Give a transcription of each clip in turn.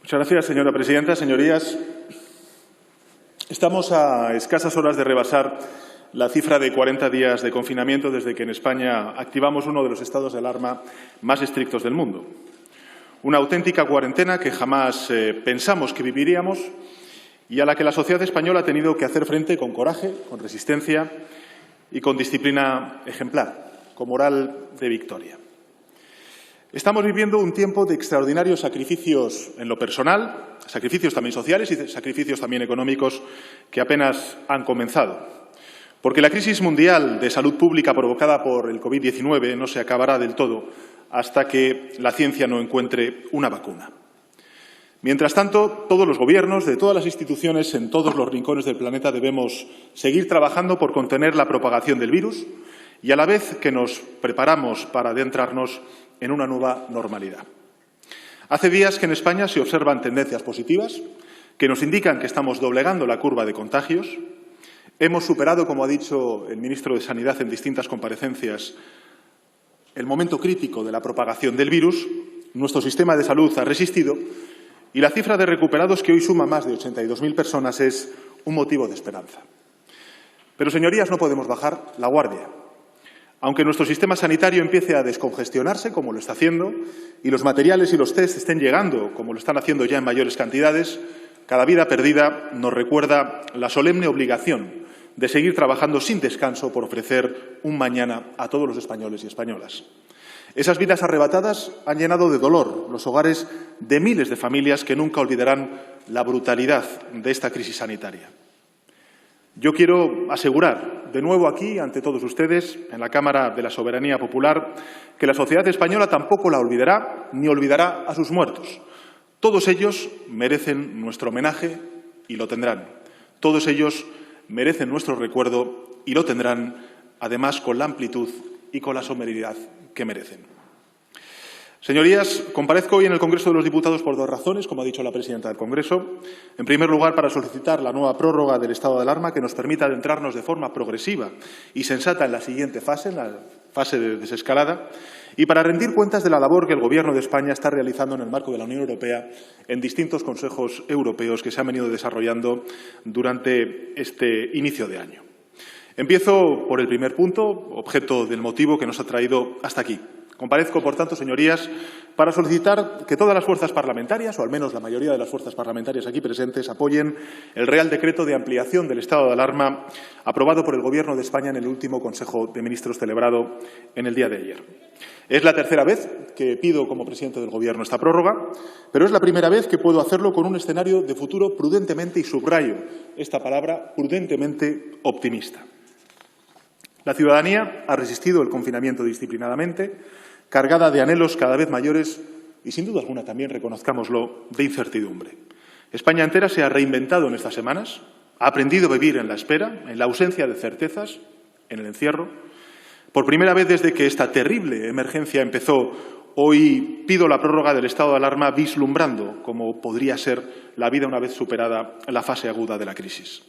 Muchas gracias, señora presidenta. Señorías, estamos a escasas horas de rebasar la cifra de 40 días de confinamiento desde que en España activamos uno de los estados de alarma más estrictos del mundo. Una auténtica cuarentena que jamás pensamos que viviríamos y a la que la sociedad española ha tenido que hacer frente con coraje, con resistencia y con disciplina ejemplar, con moral de victoria. Estamos viviendo un tiempo de extraordinarios sacrificios en lo personal, sacrificios también sociales y sacrificios también económicos que apenas han comenzado. Porque la crisis mundial de salud pública provocada por el COVID-19 no se acabará del todo hasta que la ciencia no encuentre una vacuna. Mientras tanto, todos los gobiernos de todas las instituciones en todos los rincones del planeta debemos seguir trabajando por contener la propagación del virus y a la vez que nos preparamos para adentrarnos en una nueva normalidad. Hace días que en España se observan tendencias positivas que nos indican que estamos doblegando la curva de contagios. Hemos superado, como ha dicho el ministro de Sanidad en distintas comparecencias, el momento crítico de la propagación del virus. Nuestro sistema de salud ha resistido y la cifra de recuperados, que hoy suma más de 82.000 personas, es un motivo de esperanza. Pero, señorías, no podemos bajar la guardia. Aunque nuestro sistema sanitario empiece a descongestionarse, como lo está haciendo, y los materiales y los test estén llegando, como lo están haciendo ya en mayores cantidades, cada vida perdida nos recuerda la solemne obligación de seguir trabajando sin descanso por ofrecer un mañana a todos los españoles y españolas. Esas vidas arrebatadas han llenado de dolor los hogares de miles de familias que nunca olvidarán la brutalidad de esta crisis sanitaria. Yo quiero asegurar de nuevo aquí, ante todos ustedes, en la Cámara de la Soberanía Popular, que la sociedad española tampoco la olvidará ni olvidará a sus muertos. Todos ellos merecen nuestro homenaje y lo tendrán. Todos ellos merecen nuestro recuerdo y lo tendrán, además, con la amplitud y con la solemnidad que merecen. Señorías, comparezco hoy en el Congreso de los Diputados por dos razones, como ha dicho la presidenta del Congreso. En primer lugar, para solicitar la nueva prórroga del estado de alarma que nos permita adentrarnos de forma progresiva y sensata en la siguiente fase, en la fase de desescalada, y para rendir cuentas de la labor que el Gobierno de España está realizando en el marco de la Unión Europea en distintos consejos europeos que se han venido desarrollando durante este inicio de año. Empiezo por el primer punto, objeto del motivo que nos ha traído hasta aquí. Comparezco, por tanto, señorías, para solicitar que todas las fuerzas parlamentarias, o al menos la mayoría de las fuerzas parlamentarias aquí presentes, apoyen el Real Decreto de ampliación del estado de alarma aprobado por el Gobierno de España en el último Consejo de Ministros celebrado en el día de ayer. Es la tercera vez que pido como presidente del Gobierno esta prórroga, pero es la primera vez que puedo hacerlo con un escenario de futuro prudentemente, y subrayo esta palabra, prudentemente optimista. La ciudadanía ha resistido el confinamiento disciplinadamente, cargada de anhelos cada vez mayores y, sin duda alguna, también, reconozcámoslo, de incertidumbre. España entera se ha reinventado en estas semanas, ha aprendido a vivir en la espera, en la ausencia de certezas, en el encierro. Por primera vez desde que esta terrible emergencia empezó, hoy pido la prórroga del estado de alarma vislumbrando cómo podría ser la vida una vez superada la fase aguda de la crisis.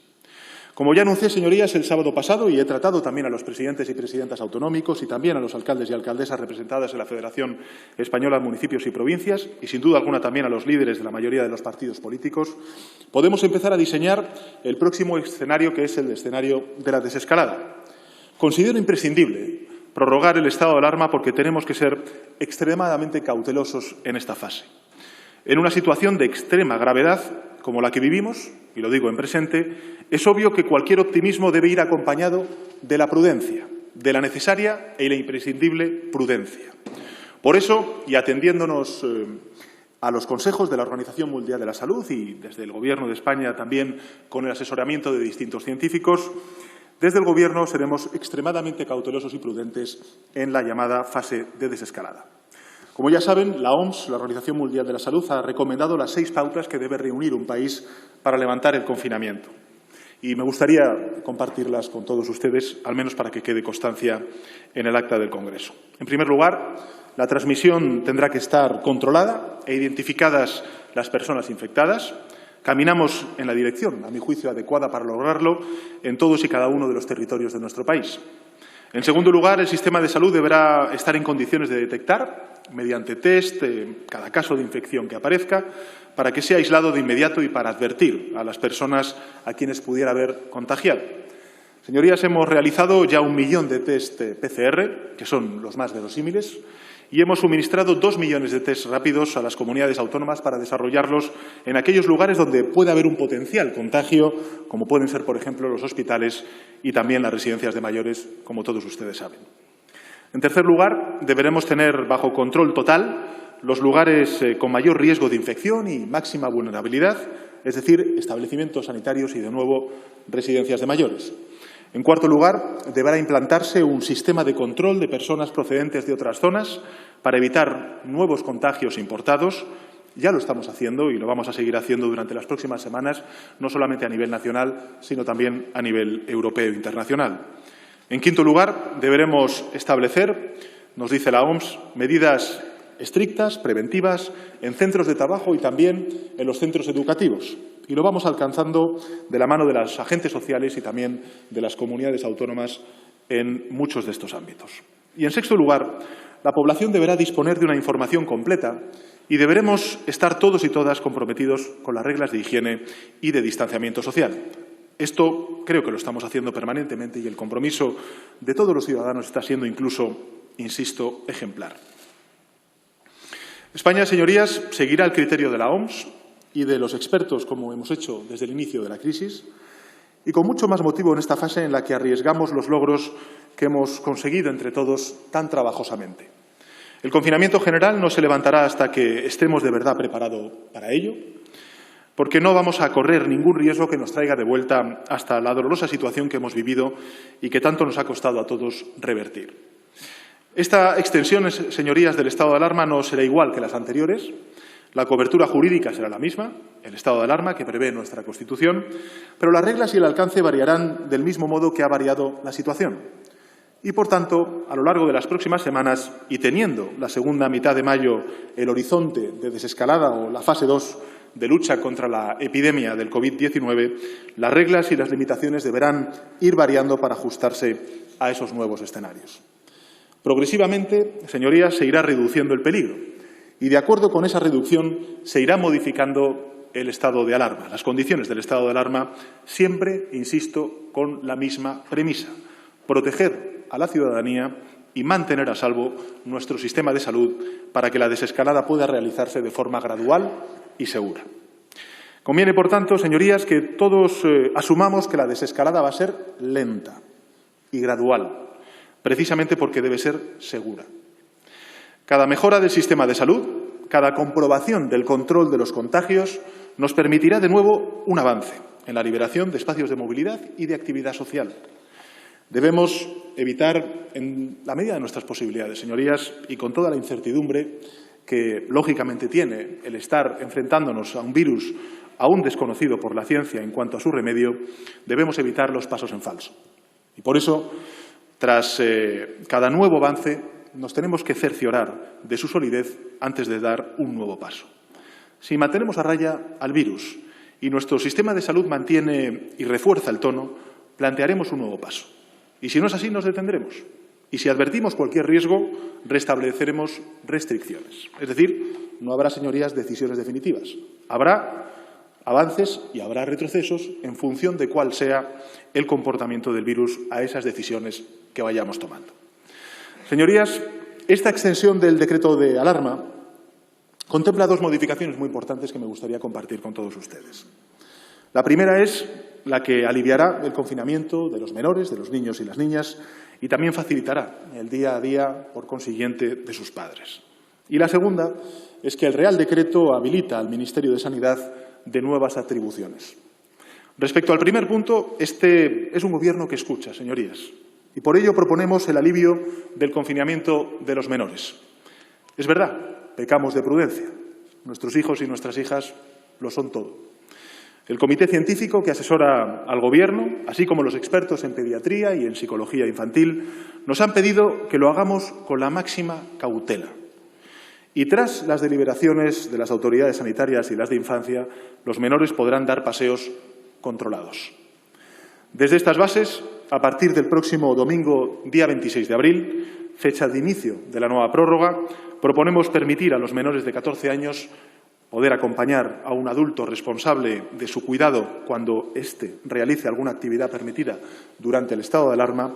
Como ya anuncié, señorías, el sábado pasado, y he tratado también a los presidentes y presidentas autonómicos y también a los alcaldes y alcaldesas representadas en la Federación Española de Municipios y Provincias, y sin duda alguna también a los líderes de la mayoría de los partidos políticos, podemos empezar a diseñar el próximo escenario, que es el escenario de la desescalada. Considero imprescindible prorrogar el estado de alarma porque tenemos que ser extremadamente cautelosos en esta fase. En una situación de extrema gravedad como la que vivimos, y lo digo en presente, es obvio que cualquier optimismo debe ir acompañado de la prudencia, de la necesaria e la imprescindible prudencia. Por eso, y atendiéndonos a los consejos de la Organización Mundial de la Salud y desde el Gobierno de España también con el asesoramiento de distintos científicos, desde el Gobierno seremos extremadamente cautelosos y prudentes en la llamada fase de desescalada. Como ya saben, la OMS, la Organización Mundial de la Salud, ha recomendado las 6 pautas que debe reunir un país para levantar el confinamiento. Y me gustaría compartirlas con todos ustedes, al menos para que quede constancia en el acta del Congreso. En primer lugar, la transmisión tendrá que estar controlada e identificadas las personas infectadas. Caminamos en la dirección, a mi juicio, adecuada para lograrlo en todos y cada uno de los territorios de nuestro país. En segundo lugar, el sistema de salud deberá estar en condiciones de detectar mediante test cada caso de infección que aparezca, para que sea aislado de inmediato y para advertir a las personas a quienes pudiera haber contagiado. Señorías, hemos realizado ya 1 millón de test PCR, que son los más verosímiles, y hemos suministrado 2 millones de test rápidos a las comunidades autónomas para desarrollarlos en aquellos lugares donde puede haber un potencial contagio, como pueden ser, por ejemplo, los hospitales y también las residencias de mayores, como todos ustedes saben. En tercer lugar, deberemos tener bajo control total los lugares con mayor riesgo de infección y máxima vulnerabilidad, es decir, establecimientos sanitarios y, de nuevo, residencias de mayores. En cuarto lugar, deberá implantarse un sistema de control de personas procedentes de otras zonas para evitar nuevos contagios importados. Ya lo estamos haciendo y lo vamos a seguir haciendo durante las próximas semanas, no solamente a nivel nacional, sino también a nivel europeo e internacional. En quinto lugar, deberemos establecer, nos dice la OMS, medidas estrictas, preventivas, en centros de trabajo y también en los centros educativos. Y lo vamos alcanzando de la mano de los agentes sociales y también de las comunidades autónomas en muchos de estos ámbitos. Y, en sexto lugar, la población deberá disponer de una información completa y deberemos estar todos y todas comprometidos con las reglas de higiene y de distanciamiento social. Esto creo que lo estamos haciendo permanentemente y el compromiso de todos los ciudadanos está siendo incluso, insisto, ejemplar. España, señorías, seguirá el criterio de la OMS y de los expertos, como hemos hecho desde el inicio de la crisis, y con mucho más motivo en esta fase en la que arriesgamos los logros que hemos conseguido entre todos tan trabajosamente. El confinamiento general no se levantará hasta que estemos de verdad preparados para ello, porque no vamos a correr ningún riesgo que nos traiga de vuelta hasta la dolorosa situación que hemos vivido y que tanto nos ha costado a todos revertir. Esta extensión, señorías, del estado de alarma no será igual que las anteriores. La cobertura jurídica será la misma, el estado de alarma que prevé nuestra Constitución, pero las reglas y el alcance variarán del mismo modo que ha variado la situación. Y, por tanto, a lo largo de las próximas semanas, y teniendo la segunda mitad de mayo el horizonte de desescalada o la fase 2 de lucha contra la epidemia del COVID-19, las reglas y las limitaciones deberán ir variando para ajustarse a esos nuevos escenarios. Progresivamente, señorías, se irá reduciendo el peligro y, de acuerdo con esa reducción, se irá modificando el estado de alarma, las condiciones del estado de alarma, siempre, insisto, con la misma premisa: proteger a la ciudadanía y mantener a salvo nuestro sistema de salud para que la desescalada pueda realizarse de forma gradual y segura. Conviene, por tanto, señorías, que todos asumamos que la desescalada va a ser lenta y gradual, precisamente porque debe ser segura. Cada mejora del sistema de salud, cada comprobación del control de los contagios, nos permitirá de nuevo un avance en la liberación de espacios de movilidad y de actividad social. Debemos evitar, en la medida de nuestras posibilidades, señorías, y con toda la incertidumbre que lógicamente tiene el estar enfrentándonos a un virus aún desconocido por la ciencia en cuanto a su remedio, debemos evitar los pasos en falso. Y por eso, tras cada nuevo avance, nos tenemos que cerciorar de su solidez antes de dar un nuevo paso. Si mantenemos a raya al virus y nuestro sistema de salud mantiene y refuerza el tono, plantearemos un nuevo paso. Y si no es así, nos detendremos. Y si advertimos cualquier riesgo, restableceremos restricciones. Es decir, no habrá, señorías, decisiones definitivas. Habrá avances y habrá retrocesos en función de cuál sea el comportamiento del virus a esas decisiones que vayamos tomando. Señorías, esta extensión del decreto de alarma contempla 2 modificaciones muy importantes que me gustaría compartir con todos ustedes. La primera es la que aliviará el confinamiento de los menores, de los niños y las niñas, y también facilitará el día a día, por consiguiente, de sus padres. Y la segunda es que el Real Decreto habilita al Ministerio de Sanidad de nuevas atribuciones. Respecto al primer punto, este es un Gobierno que escucha, señorías, y por ello proponemos el alivio del confinamiento de los menores. Es verdad, pecamos de prudencia. Nuestros hijos y nuestras hijas lo son todo. El comité científico que asesora al Gobierno, así como los expertos en pediatría y en psicología infantil, nos han pedido que lo hagamos con la máxima cautela. Y tras las deliberaciones de las autoridades sanitarias y las de infancia, los menores podrán dar paseos controlados. Desde estas bases, a partir del próximo domingo, día 26 de abril, fecha de inicio de la nueva prórroga, proponemos permitir a los menores de 14 años poder acompañar a un adulto responsable de su cuidado cuando éste realice alguna actividad permitida durante el estado de alarma.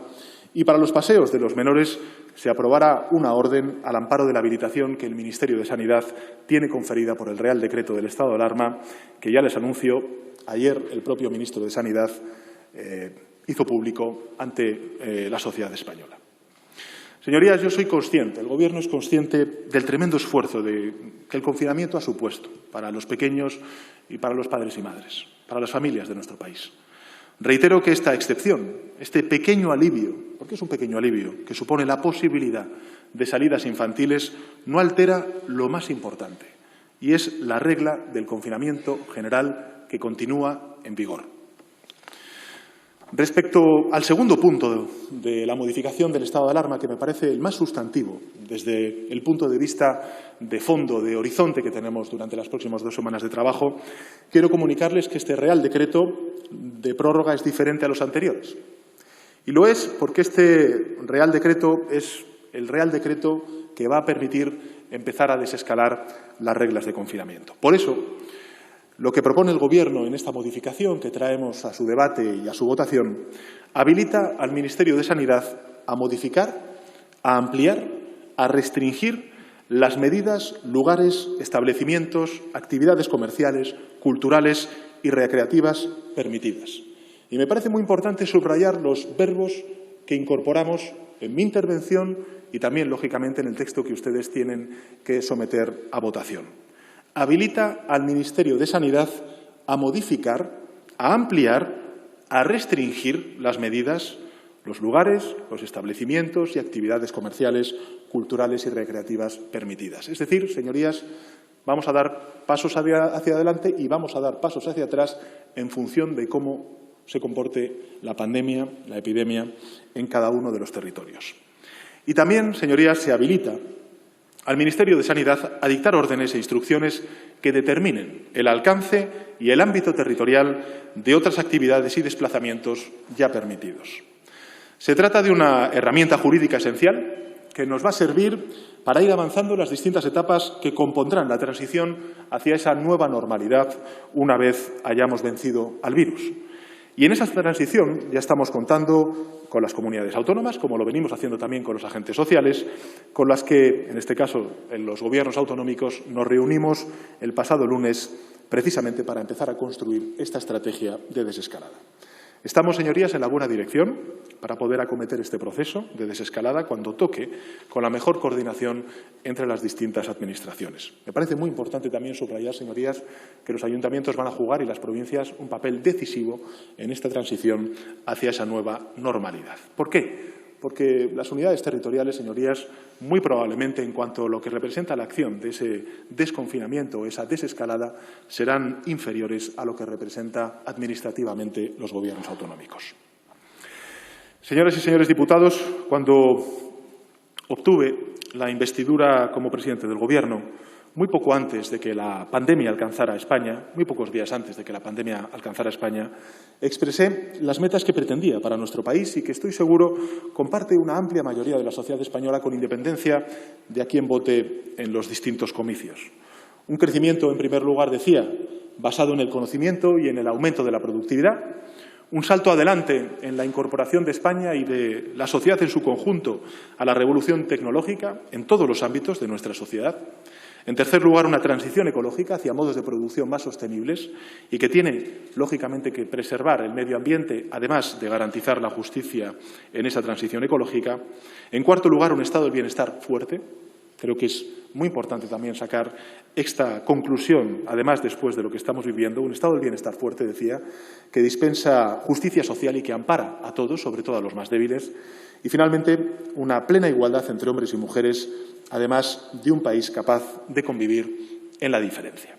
Y para los paseos de los menores se aprobará una orden al amparo de la habilitación que el Ministerio de Sanidad tiene conferida por el Real Decreto del estado de alarma, que ya les anuncio, ayer el propio ministro de Sanidad hizo público ante la sociedad española. Señorías, yo soy consciente, el Gobierno es consciente del tremendo esfuerzo que el confinamiento ha supuesto para los pequeños y para los padres y madres, para las familias de nuestro país. Reitero que esta excepción, este pequeño alivio, porque es un pequeño alivio, que supone la posibilidad de salidas infantiles, no altera lo más importante, y es la regla del confinamiento general que continúa en vigor. Respecto al segundo punto de la modificación del estado de alarma, que me parece el más sustantivo desde el punto de vista de fondo, de horizonte que tenemos durante las próximas 2 semanas de trabajo, quiero comunicarles que este Real Decreto de prórroga es diferente a los anteriores. Y lo es porque este Real Decreto es el Real Decreto que va a permitir empezar a desescalar las reglas de confinamiento. Por eso, lo que propone el Gobierno en esta modificación que traemos a su debate y a su votación habilita al Ministerio de Sanidad a modificar, a ampliar, a restringir las medidas, lugares, establecimientos, actividades comerciales, culturales y recreativas permitidas. Y me parece muy importante subrayar los verbos que incorporamos en mi intervención y también, lógicamente, en el texto que ustedes tienen que someter a votación. Habilita al Ministerio de Sanidad a modificar, a ampliar, a restringir las medidas, los lugares, los establecimientos y actividades comerciales, culturales y recreativas permitidas. Es decir, señorías, vamos a dar pasos hacia adelante y vamos a dar pasos hacia atrás en función de cómo se comporte la pandemia, la epidemia, en cada uno de los territorios. Y también, señorías, se habilita al Ministerio de Sanidad a dictar órdenes e instrucciones que determinen el alcance y el ámbito territorial de otras actividades y desplazamientos ya permitidos. Se trata de una herramienta jurídica esencial que nos va a servir para ir avanzando en las distintas etapas que compondrán la transición hacia esa nueva normalidad una vez hayamos vencido al virus. Y en esa transición ya estamos contando con las comunidades autónomas, como lo venimos haciendo también con los agentes sociales, con las que, en este caso, en los gobiernos autonómicos, nos reunimos el pasado lunes precisamente para empezar a construir esta estrategia de desescalada. Estamos, señorías, en la buena dirección para poder acometer este proceso de desescalada cuando toque, con la mejor coordinación entre las distintas administraciones. Me parece muy importante también subrayar, señorías, que los ayuntamientos van a jugar y las provincias un papel decisivo en esta transición hacia esa nueva normalidad. ¿Por qué? Porque las unidades territoriales, señorías, muy probablemente en cuanto a lo que representa la acción de ese desconfinamiento o esa desescalada, serán inferiores a lo que representa administrativamente los gobiernos autonómicos. Señoras y señores diputados, cuando obtuve la investidura como presidente del Gobierno, muy poco antes de que la pandemia alcanzara a España, muy pocos días antes de que la pandemia alcanzara a España, expresé las metas que pretendía para nuestro país y que estoy seguro comparte una amplia mayoría de la sociedad española con independencia de a quién vote en los distintos comicios. Un crecimiento, en primer lugar, decía, basado en el conocimiento y en el aumento de la productividad. Un salto adelante en la incorporación de España y de la sociedad en su conjunto a la revolución tecnológica en todos los ámbitos de nuestra sociedad. En tercer lugar, una transición ecológica hacia modos de producción más sostenibles y que tiene, lógicamente, que preservar el medio ambiente, además de garantizar la justicia en esa transición ecológica. En cuarto lugar, un estado del bienestar fuerte. Creo que es muy importante también sacar esta conclusión, además después de lo que estamos viviendo, un estado del bienestar fuerte, decía, que dispensa justicia social y que ampara a todos, sobre todo a los más débiles. Y, finalmente, una plena igualdad entre hombres y mujeres, además de un país capaz de convivir en la diferencia.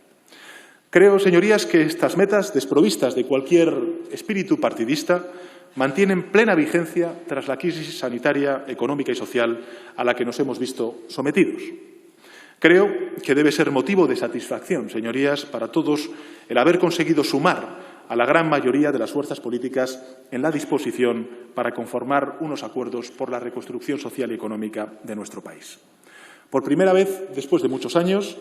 Creo, señorías, que estas metas, desprovistas de cualquier espíritu partidista, mantienen plena vigencia tras la crisis sanitaria, económica y social a la que nos hemos visto sometidos. Creo que debe ser motivo de satisfacción, señorías, para todos el haber conseguido sumar a la gran mayoría de las fuerzas políticas en la disposición para conformar unos acuerdos por la reconstrucción social y económica de nuestro país. Por primera vez, después de muchos años,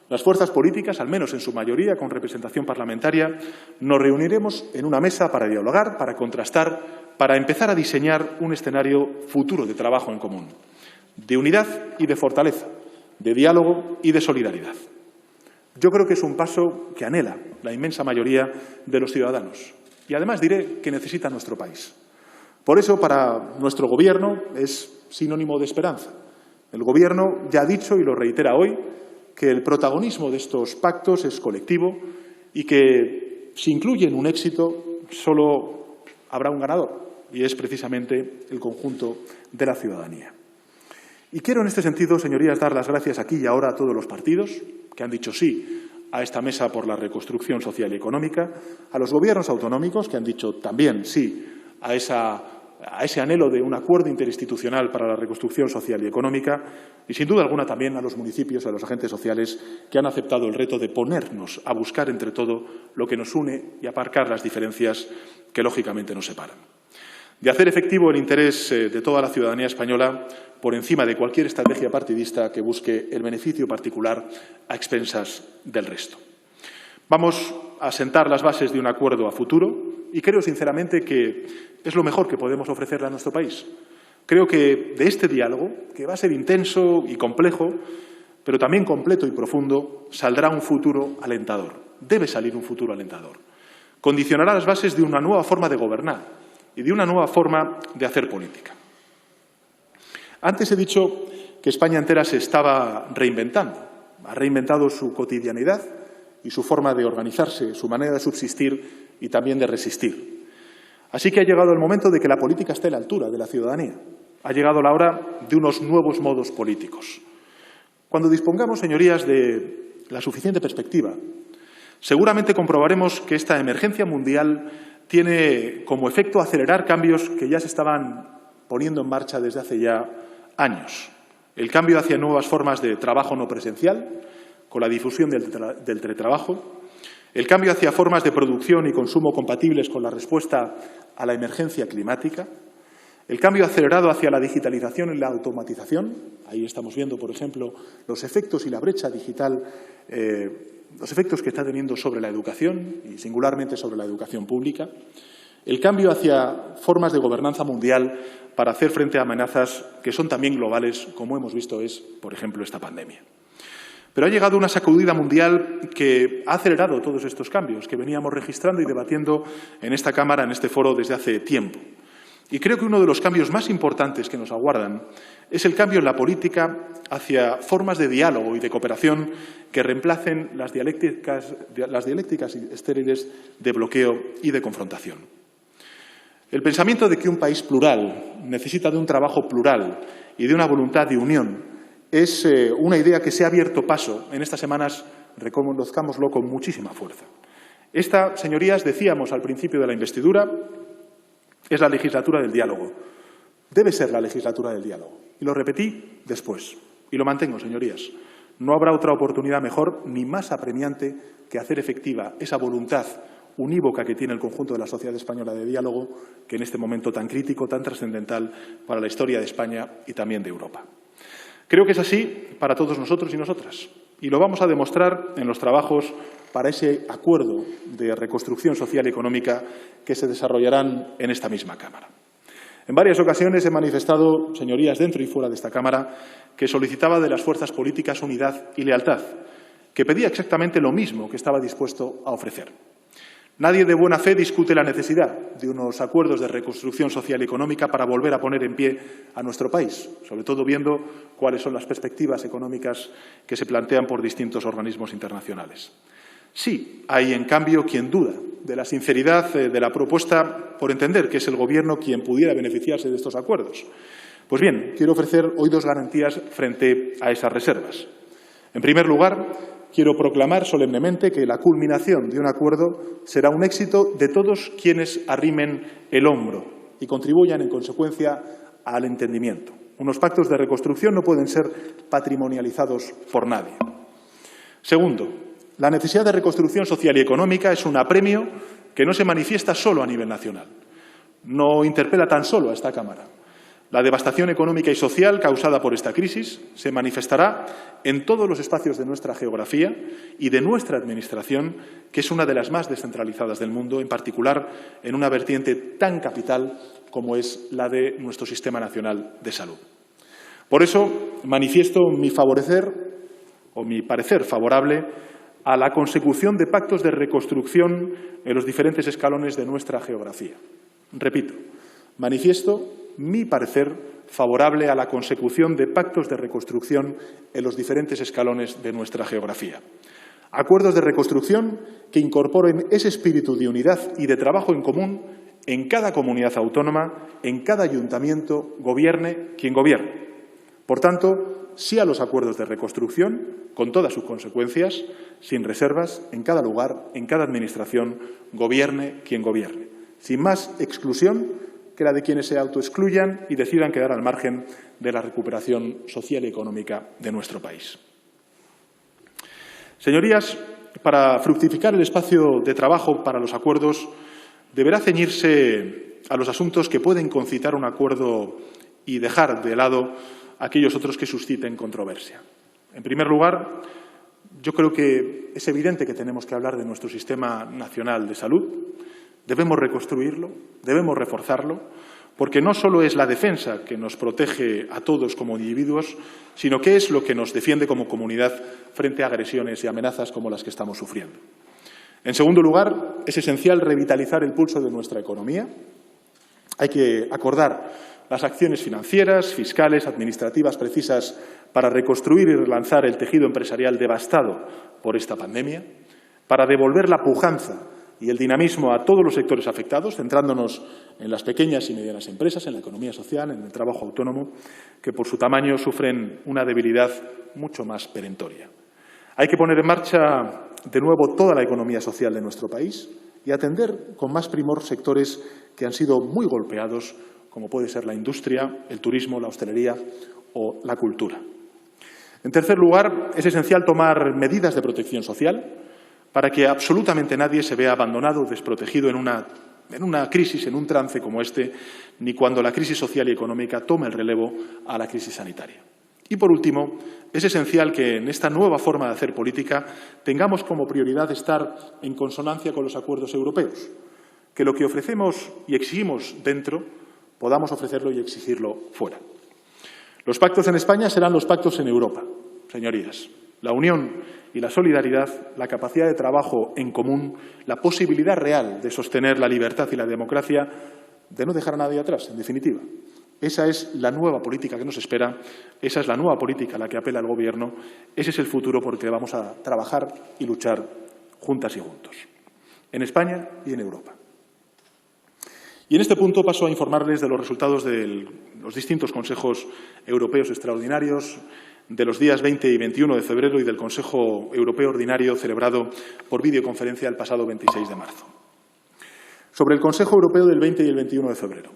las fuerzas políticas, al menos en su mayoría con representación parlamentaria, nos reuniremos en una mesa para dialogar, para contrastar, para empezar a diseñar un escenario futuro de trabajo en común, de unidad y de fortaleza, de diálogo y de solidaridad. Yo creo que es un paso que anhela la inmensa mayoría de los ciudadanos y, además, diré que necesita nuestro país. Por eso, para nuestro Gobierno es sinónimo de esperanza. El Gobierno ya ha dicho, y lo reitera hoy, que el protagonismo de estos pactos es colectivo y que, si incluyen un éxito, solo habrá un ganador, y es precisamente el conjunto de la ciudadanía. Y quiero, en este sentido, señorías, dar las gracias aquí y ahora a todos los partidos que han dicho sí a esta mesa por la reconstrucción social y económica, a los gobiernos autonómicos que han dicho también sí a ese anhelo de un acuerdo interinstitucional para la reconstrucción social y económica y, sin duda alguna, también a los municipios, a los agentes sociales que han aceptado el reto de ponernos a buscar entre todo lo que nos une y aparcar las diferencias que, lógicamente, nos separan. De hacer efectivo el interés de toda la ciudadanía española por encima de cualquier estrategia partidista que busque el beneficio particular a expensas del resto. Vamos a sentar las bases de un acuerdo a futuro y creo sinceramente que es lo mejor que podemos ofrecerle a nuestro país. Creo que de este diálogo, que va a ser intenso y complejo, pero también completo y profundo, saldrá un futuro alentador. Debe salir un futuro alentador. Condicionará las bases de una nueva forma de gobernar y de una nueva forma de hacer política. Antes he dicho que España entera se estaba reinventando. Ha reinventado su cotidianidad y su forma de organizarse, su manera de subsistir y también de resistir. Así que ha llegado el momento de que la política esté a la altura de la ciudadanía. Ha llegado la hora de unos nuevos modos políticos. Cuando dispongamos, señorías, de la suficiente perspectiva, seguramente comprobaremos que esta emergencia mundial tiene como efecto acelerar cambios que ya se estaban poniendo en marcha desde hace ya años. El cambio hacia nuevas formas de trabajo no presencial, con la difusión del teletrabajo, el cambio hacia formas de producción y consumo compatibles con la respuesta a la emergencia climática, el cambio acelerado hacia la digitalización y la automatización. Ahí estamos viendo, por ejemplo, los efectos y la brecha digital, los efectos que está teniendo sobre la educación y singularmente sobre la educación pública. El cambio hacia formas de gobernanza mundial para hacer frente a amenazas que son también globales, como hemos visto es, por ejemplo, esta pandemia. Pero ha llegado una sacudida mundial que ha acelerado todos estos cambios que veníamos registrando y debatiendo en esta Cámara, en este foro, desde hace tiempo. Y creo que uno de los cambios más importantes que nos aguardan es el cambio en la política hacia formas de diálogo y de cooperación que reemplacen las dialécticas estériles de bloqueo y de confrontación. El pensamiento de que un país plural necesita de un trabajo plural y de una voluntad de unión es una idea que se ha abierto paso en estas semanas, reconozcámoslo, con muchísima fuerza. Esta, señorías, decíamos al principio de la investidura, es la legislatura del diálogo. Debe ser la legislatura del diálogo. Y lo repetí después. Y lo mantengo, señorías. No habrá otra oportunidad mejor ni más apremiante que hacer efectiva esa voluntad unívoca que tiene el conjunto de la sociedad española de diálogo, que en este momento tan crítico, tan trascendental para la historia de España y también de Europa. Creo que es así para todos nosotros y nosotras. Y lo vamos a demostrar en los trabajos para ese acuerdo de reconstrucción social y económica que se desarrollarán en esta misma Cámara. En varias ocasiones he manifestado, señorías, dentro y fuera de esta Cámara, que solicitaba de las fuerzas políticas unidad y lealtad, que pedía exactamente lo mismo que estaba dispuesto a ofrecer. Nadie de buena fe discute la necesidad de unos acuerdos de reconstrucción social y económica para volver a poner en pie a nuestro país, sobre todo viendo cuáles son las perspectivas económicas que se plantean por distintos organismos internacionales. Sí, hay, en cambio, quien duda de la sinceridad de la propuesta por entender que es el Gobierno quien pudiera beneficiarse de estos acuerdos. Pues bien, quiero ofrecer hoy dos garantías frente a esas reservas. En primer lugar, quiero proclamar solemnemente que la culminación de un acuerdo será un éxito de todos quienes arrimen el hombro y contribuyan, en consecuencia, al entendimiento. Unos pactos de reconstrucción no pueden ser patrimonializados por nadie. Segundo, la necesidad de reconstrucción social y económica es un apremio que no se manifiesta solo a nivel nacional, no interpela tan solo a esta Cámara. La devastación económica y social causada por esta crisis se manifestará en todos los espacios de nuestra geografía y de nuestra Administración, que es una de las más descentralizadas del mundo, en particular en una vertiente tan capital como es la de nuestro Sistema Nacional de Salud. Por eso manifiesto mi parecer favorable a la consecución de pactos de reconstrucción en los diferentes escalones de nuestra geografía. Repito, manifiesto mi parecer favorable a la consecución de pactos de reconstrucción en los diferentes escalones de nuestra geografía. Acuerdos de reconstrucción que incorporen ese espíritu de unidad y de trabajo en común en cada comunidad autónoma, en cada ayuntamiento, gobierne quien gobierne. Por tanto, sí a los acuerdos de reconstrucción, con todas sus consecuencias, sin reservas, en cada lugar, en cada administración, gobierne quien gobierne, sin más exclusión que la de quienes se autoexcluyan y decidan quedar al margen de la recuperación social y económica de nuestro país. Señorías, para fructificar el espacio de trabajo para los acuerdos, deberá ceñirse a los asuntos que pueden concitar un acuerdo y dejar de lado aquellos otros que susciten controversia. En primer lugar, yo creo que es evidente que tenemos que hablar de nuestro Sistema Nacional de Salud. Debemos reconstruirlo, debemos reforzarlo, porque no solo es la defensa que nos protege a todos como individuos, sino que es lo que nos defiende como comunidad frente a agresiones y amenazas como las que estamos sufriendo. En segundo lugar, es esencial revitalizar el pulso de nuestra economía. Hay que acordar las acciones financieras, fiscales, administrativas precisas para reconstruir y relanzar el tejido empresarial devastado por esta pandemia, para devolver la pujanza y el dinamismo a todos los sectores afectados, centrándonos en las pequeñas y medianas empresas, en la economía social, en el trabajo autónomo, que por su tamaño sufren una debilidad mucho más perentoria. Hay que poner en marcha de nuevo toda la economía social de nuestro país y atender con más primor sectores que han sido muy golpeados, como puede ser la industria, el turismo, la hostelería o la cultura. En tercer lugar, es esencial tomar medidas de protección social para que absolutamente nadie se vea abandonado o desprotegido en una crisis, en un trance como este, ni cuando la crisis social y económica tome el relevo a la crisis sanitaria. Y, por último, es esencial que en esta nueva forma de hacer política tengamos como prioridad estar en consonancia con los acuerdos europeos, que lo que ofrecemos y exigimos dentro podamos ofrecerlo y exigirlo fuera. Los pactos en España serán los pactos en Europa, señorías. La unión y la solidaridad, la capacidad de trabajo en común, la posibilidad real de sostener la libertad y la democracia, de no dejar a nadie atrás, en definitiva. Esa es la nueva política que nos espera, esa es la nueva política a la que apela el Gobierno, ese es el futuro por el que vamos a trabajar y luchar juntas y juntos, en España y en Europa. Y en este punto paso a informarles de los resultados de los distintos consejos europeos extraordinarios de los días 20 y 21 de febrero y del Consejo Europeo Ordinario celebrado por videoconferencia el pasado 26 de marzo. Sobre el Consejo Europeo del 20 y el 21 de febrero.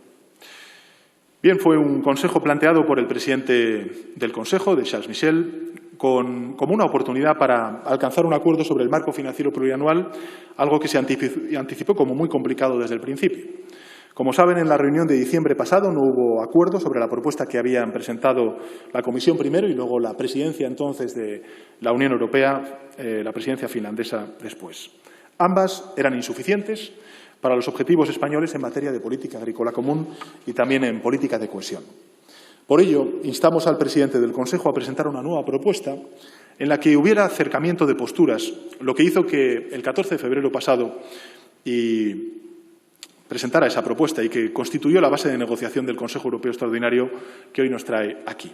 Bien, fue un consejo planteado por el presidente del Consejo, de Charles Michel, como una oportunidad para alcanzar un acuerdo sobre el marco financiero plurianual, algo que se anticipó como muy complicado desde el principio. Como saben, en la reunión de diciembre pasado no hubo acuerdo sobre la propuesta que habían presentado la Comisión primero y luego la presidencia entonces de la Unión Europea, la presidencia finlandesa después. Ambas eran insuficientes para los objetivos españoles en materia de política agrícola común y también en política de cohesión. Por ello, instamos al presidente del Consejo a presentar una nueva propuesta en la que hubiera acercamiento de posturas, lo que hizo que el 14 de febrero pasado presentara esa propuesta y que constituyó la base de negociación del Consejo Europeo Extraordinario que hoy nos trae aquí.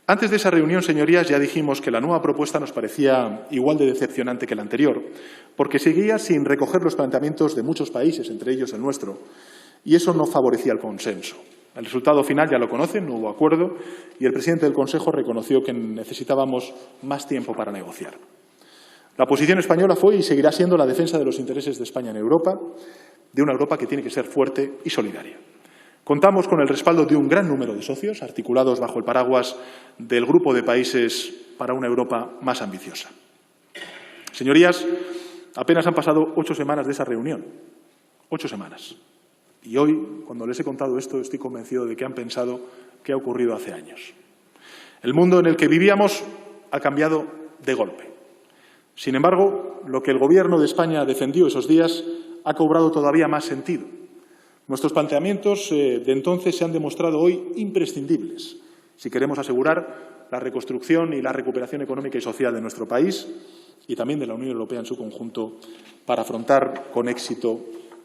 Antes de esa reunión, señorías, ya dijimos que la nueva propuesta nos parecía igual de decepcionante que la anterior, porque seguía sin recoger los planteamientos de muchos países, entre ellos el nuestro, y eso no favorecía el consenso. El resultado final ya lo conocen, no hubo acuerdo, y el presidente del Consejo reconoció que necesitábamos más tiempo para negociar. La posición española fue y seguirá siendo la defensa de los intereses de España en Europa, de una Europa que tiene que ser fuerte y solidaria. Contamos con el respaldo de un gran número de socios, articulados bajo el paraguas del Grupo de Países para una Europa más ambiciosa. Señorías, Apenas han pasado 8 semanas de esa reunión. 8 semanas. Y hoy, cuando les he contado esto, estoy convencido de que han pensado que ha ocurrido hace años. El mundo en el que vivíamos ha cambiado de golpe. Sin embargo, lo que el Gobierno de España defendió esos días ha cobrado todavía más sentido. Nuestros planteamientos de entonces se han demostrado hoy imprescindibles si queremos asegurar la reconstrucción y la recuperación económica y social de nuestro país y también de la Unión Europea en su conjunto para afrontar con éxito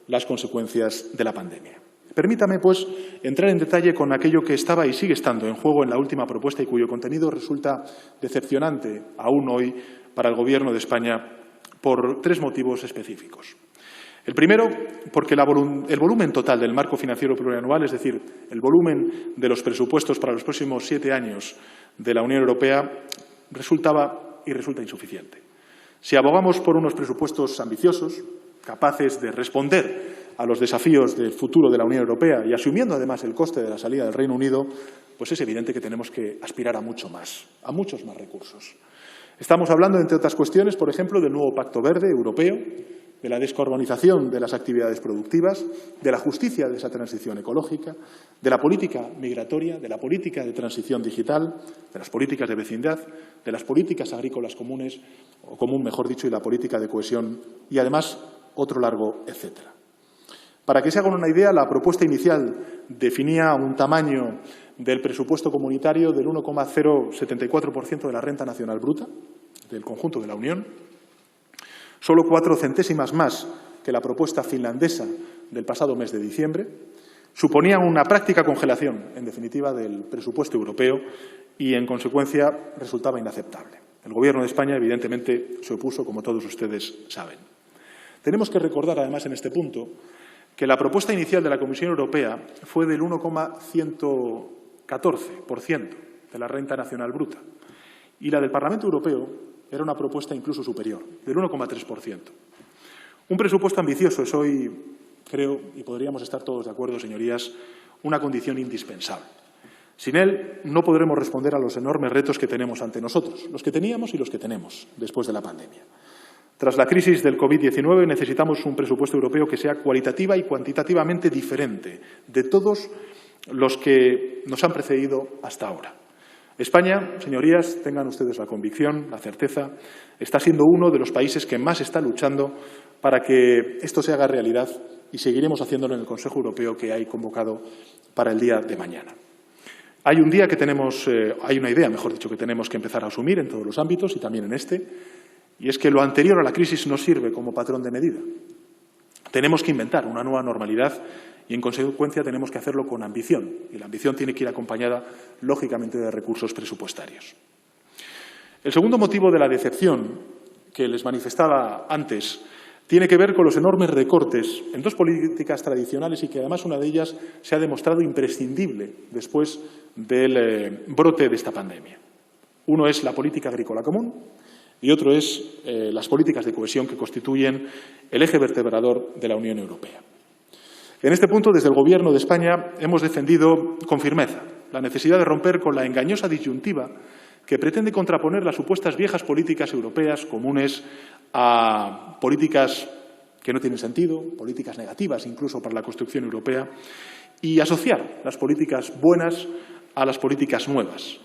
las consecuencias de la pandemia. Permítame, pues, entrar en detalle con aquello que estaba y sigue estando en juego en la última propuesta y cuyo contenido resulta decepcionante aún hoy para el Gobierno de España por 3 motivos específicos. El primero, porque el volumen total del marco financiero plurianual, es decir, el volumen de los presupuestos para los próximos 7 años de la Unión Europea, resultaba y resulta insuficiente. Si abogamos por unos presupuestos ambiciosos, capaces de responder a los desafíos del futuro de la Unión Europea y asumiendo además el coste de la salida del Reino Unido, pues es evidente que tenemos que aspirar a mucho más, a muchos más recursos. Estamos hablando, entre otras cuestiones, por ejemplo, del nuevo Pacto Verde Europeo, de la descarbonización de las actividades productivas, de la justicia de esa transición ecológica, de la política migratoria, de la política de transición digital, de las políticas de vecindad, de las políticas agrícolas comunes, o común, mejor dicho, y la política de cohesión, y además otro largo etcétera. Para que se hagan una idea, la propuesta inicial definía un tamaño del presupuesto comunitario del 1,074% de la renta nacional bruta del conjunto de la Unión, solo 4 centésimas más que la propuesta finlandesa del pasado mes de diciembre, suponían una práctica congelación, en definitiva, del presupuesto europeo y, en consecuencia, resultaba inaceptable. El Gobierno de España, evidentemente, se opuso, como todos ustedes saben. Tenemos que recordar, además, en este punto, que la propuesta inicial de la Comisión Europea fue del 1,114% de la renta nacional bruta y la del Parlamento Europeo era una propuesta incluso superior, del 1,3%. Un presupuesto ambicioso es hoy, creo, y podríamos estar todos de acuerdo, señorías, una condición indispensable. Sin él no podremos responder a los enormes retos que tenemos ante nosotros, los que teníamos y los que tenemos después de la pandemia. Tras la crisis del COVID-19 necesitamos un presupuesto europeo que sea cualitativa y cuantitativamente diferente de todos los que nos han precedido hasta ahora. España, señorías, tengan ustedes la convicción, la certeza, está siendo uno de los países que más está luchando para que esto se haga realidad y seguiremos haciéndolo en el Consejo Europeo que hay convocado para el día de mañana. Hay una idea, mejor dicho, que tenemos que empezar a asumir en todos los ámbitos y también en este, y es que lo anterior a la crisis no sirve como patrón de medida. Tenemos que inventar una nueva normalidad y, en consecuencia, tenemos que hacerlo con ambición. Y la ambición tiene que ir acompañada, lógicamente, de recursos presupuestarios. El segundo motivo de la decepción que les manifestaba antes tiene que ver con los enormes recortes en 2 políticas tradicionales y que, además, una de ellas se ha demostrado imprescindible después del brote de esta pandemia. Uno es la política agrícola común y otro es las políticas de cohesión que constituyen el eje vertebrador de la Unión Europea. En este punto, desde el Gobierno de España hemos defendido con firmeza la necesidad de romper con la engañosa disyuntiva que pretende contraponer las supuestas viejas políticas europeas comunes a políticas que no tienen sentido, políticas negativas incluso para la construcción europea, y asociar las políticas buenas a las políticas nuevas.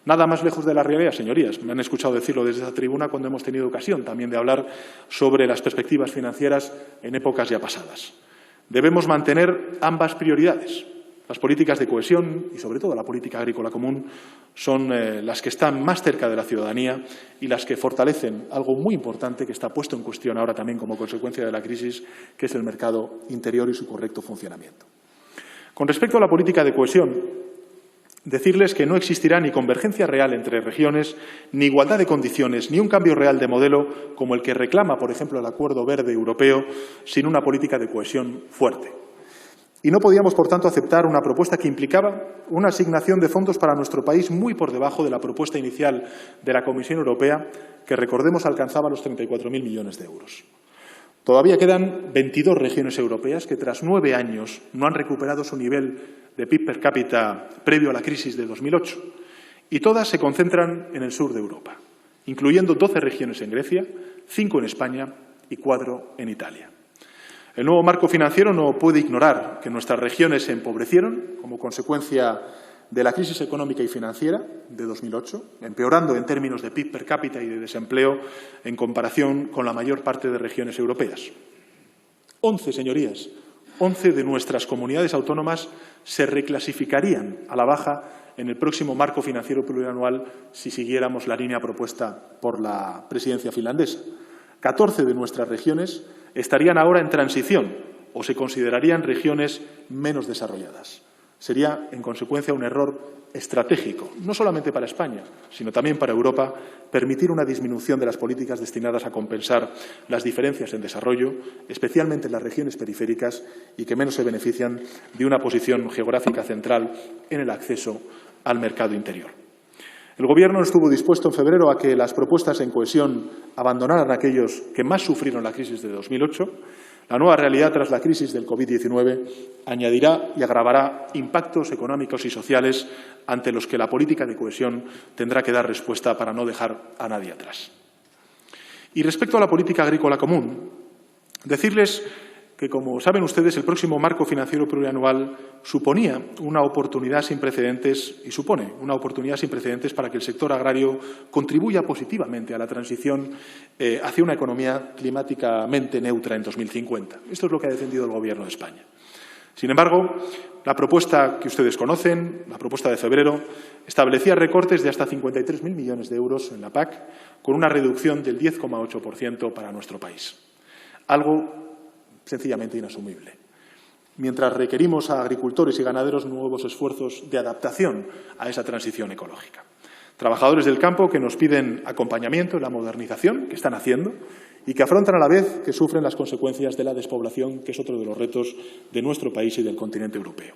Nada más lejos de la realidad, señorías. Me han escuchado decirlo desde esta tribuna cuando hemos tenido ocasión también de hablar sobre las perspectivas financieras en épocas ya pasadas. Debemos mantener ambas prioridades. Las políticas de cohesión y, sobre todo, la política agrícola común son las que están más cerca de la ciudadanía y las que fortalecen algo muy importante que está puesto en cuestión ahora también como consecuencia de la crisis, que es el mercado interior y su correcto funcionamiento. Con respecto a la política de cohesión, decirles que no existirá ni convergencia real entre regiones, ni igualdad de condiciones, ni un cambio real de modelo como el que reclama, por ejemplo, el Acuerdo Verde Europeo, sin una política de cohesión fuerte. Y no podíamos, por tanto, aceptar una propuesta que implicaba una asignación de fondos para nuestro país muy por debajo de la propuesta inicial de la Comisión Europea, que, recordemos, alcanzaba los 34.000 millones de euros. Todavía quedan 22 regiones europeas que, tras 9 años, no han recuperado su nivel de PIB per cápita previo a la crisis de 2008, y todas se concentran en el sur de Europa, incluyendo 12 regiones en Grecia, 5 en España y 4 en Italia. El nuevo marco financiero no puede ignorar que nuestras regiones se empobrecieron como consecuencia de la crisis económica y financiera de 2008, empeorando en términos de PIB per cápita y de desempleo en comparación con la mayor parte de regiones europeas. 11, señorías, 11 de nuestras comunidades autónomas se reclasificarían a la baja en el próximo marco financiero plurianual si siguiéramos la línea propuesta por la presidencia finlandesa. 14 de nuestras regiones estarían ahora en transición o se considerarían regiones menos desarrolladas. Sería, en consecuencia, un error estratégico, no solamente para España, sino también para Europa, permitir una disminución de las políticas destinadas a compensar las diferencias en desarrollo, especialmente en las regiones periféricas y que menos se benefician de una posición geográfica central en el acceso al mercado interior. El Gobierno estuvo dispuesto en febrero a que las propuestas en cohesión abandonaran a aquellos que más sufrieron la crisis de 2008. La nueva realidad tras la crisis del COVID-19 añadirá y agravará impactos económicos y sociales ante los que la política de cohesión tendrá que dar respuesta para no dejar a nadie atrás. Y respecto a la política agrícola común, decirles que, como saben ustedes, el próximo marco financiero plurianual suponía una oportunidad sin precedentes y supone una oportunidad sin precedentes para que el sector agrario contribuya positivamente a la transición hacia una economía climáticamente neutra en 2050. Esto es lo que ha defendido el Gobierno de España. Sin embargo, la propuesta que ustedes conocen, la propuesta de febrero, establecía recortes de hasta 53.000 millones de euros en la PAC, con una reducción del 10,8% para nuestro país. Algo sencillamente inasumible. Mientras requerimos a agricultores y ganaderos nuevos esfuerzos de adaptación a esa transición ecológica. Trabajadores del campo que nos piden acompañamiento en la modernización que están haciendo y que afrontan a la vez que sufren las consecuencias de la despoblación, que es otro de los retos de nuestro país y del continente europeo.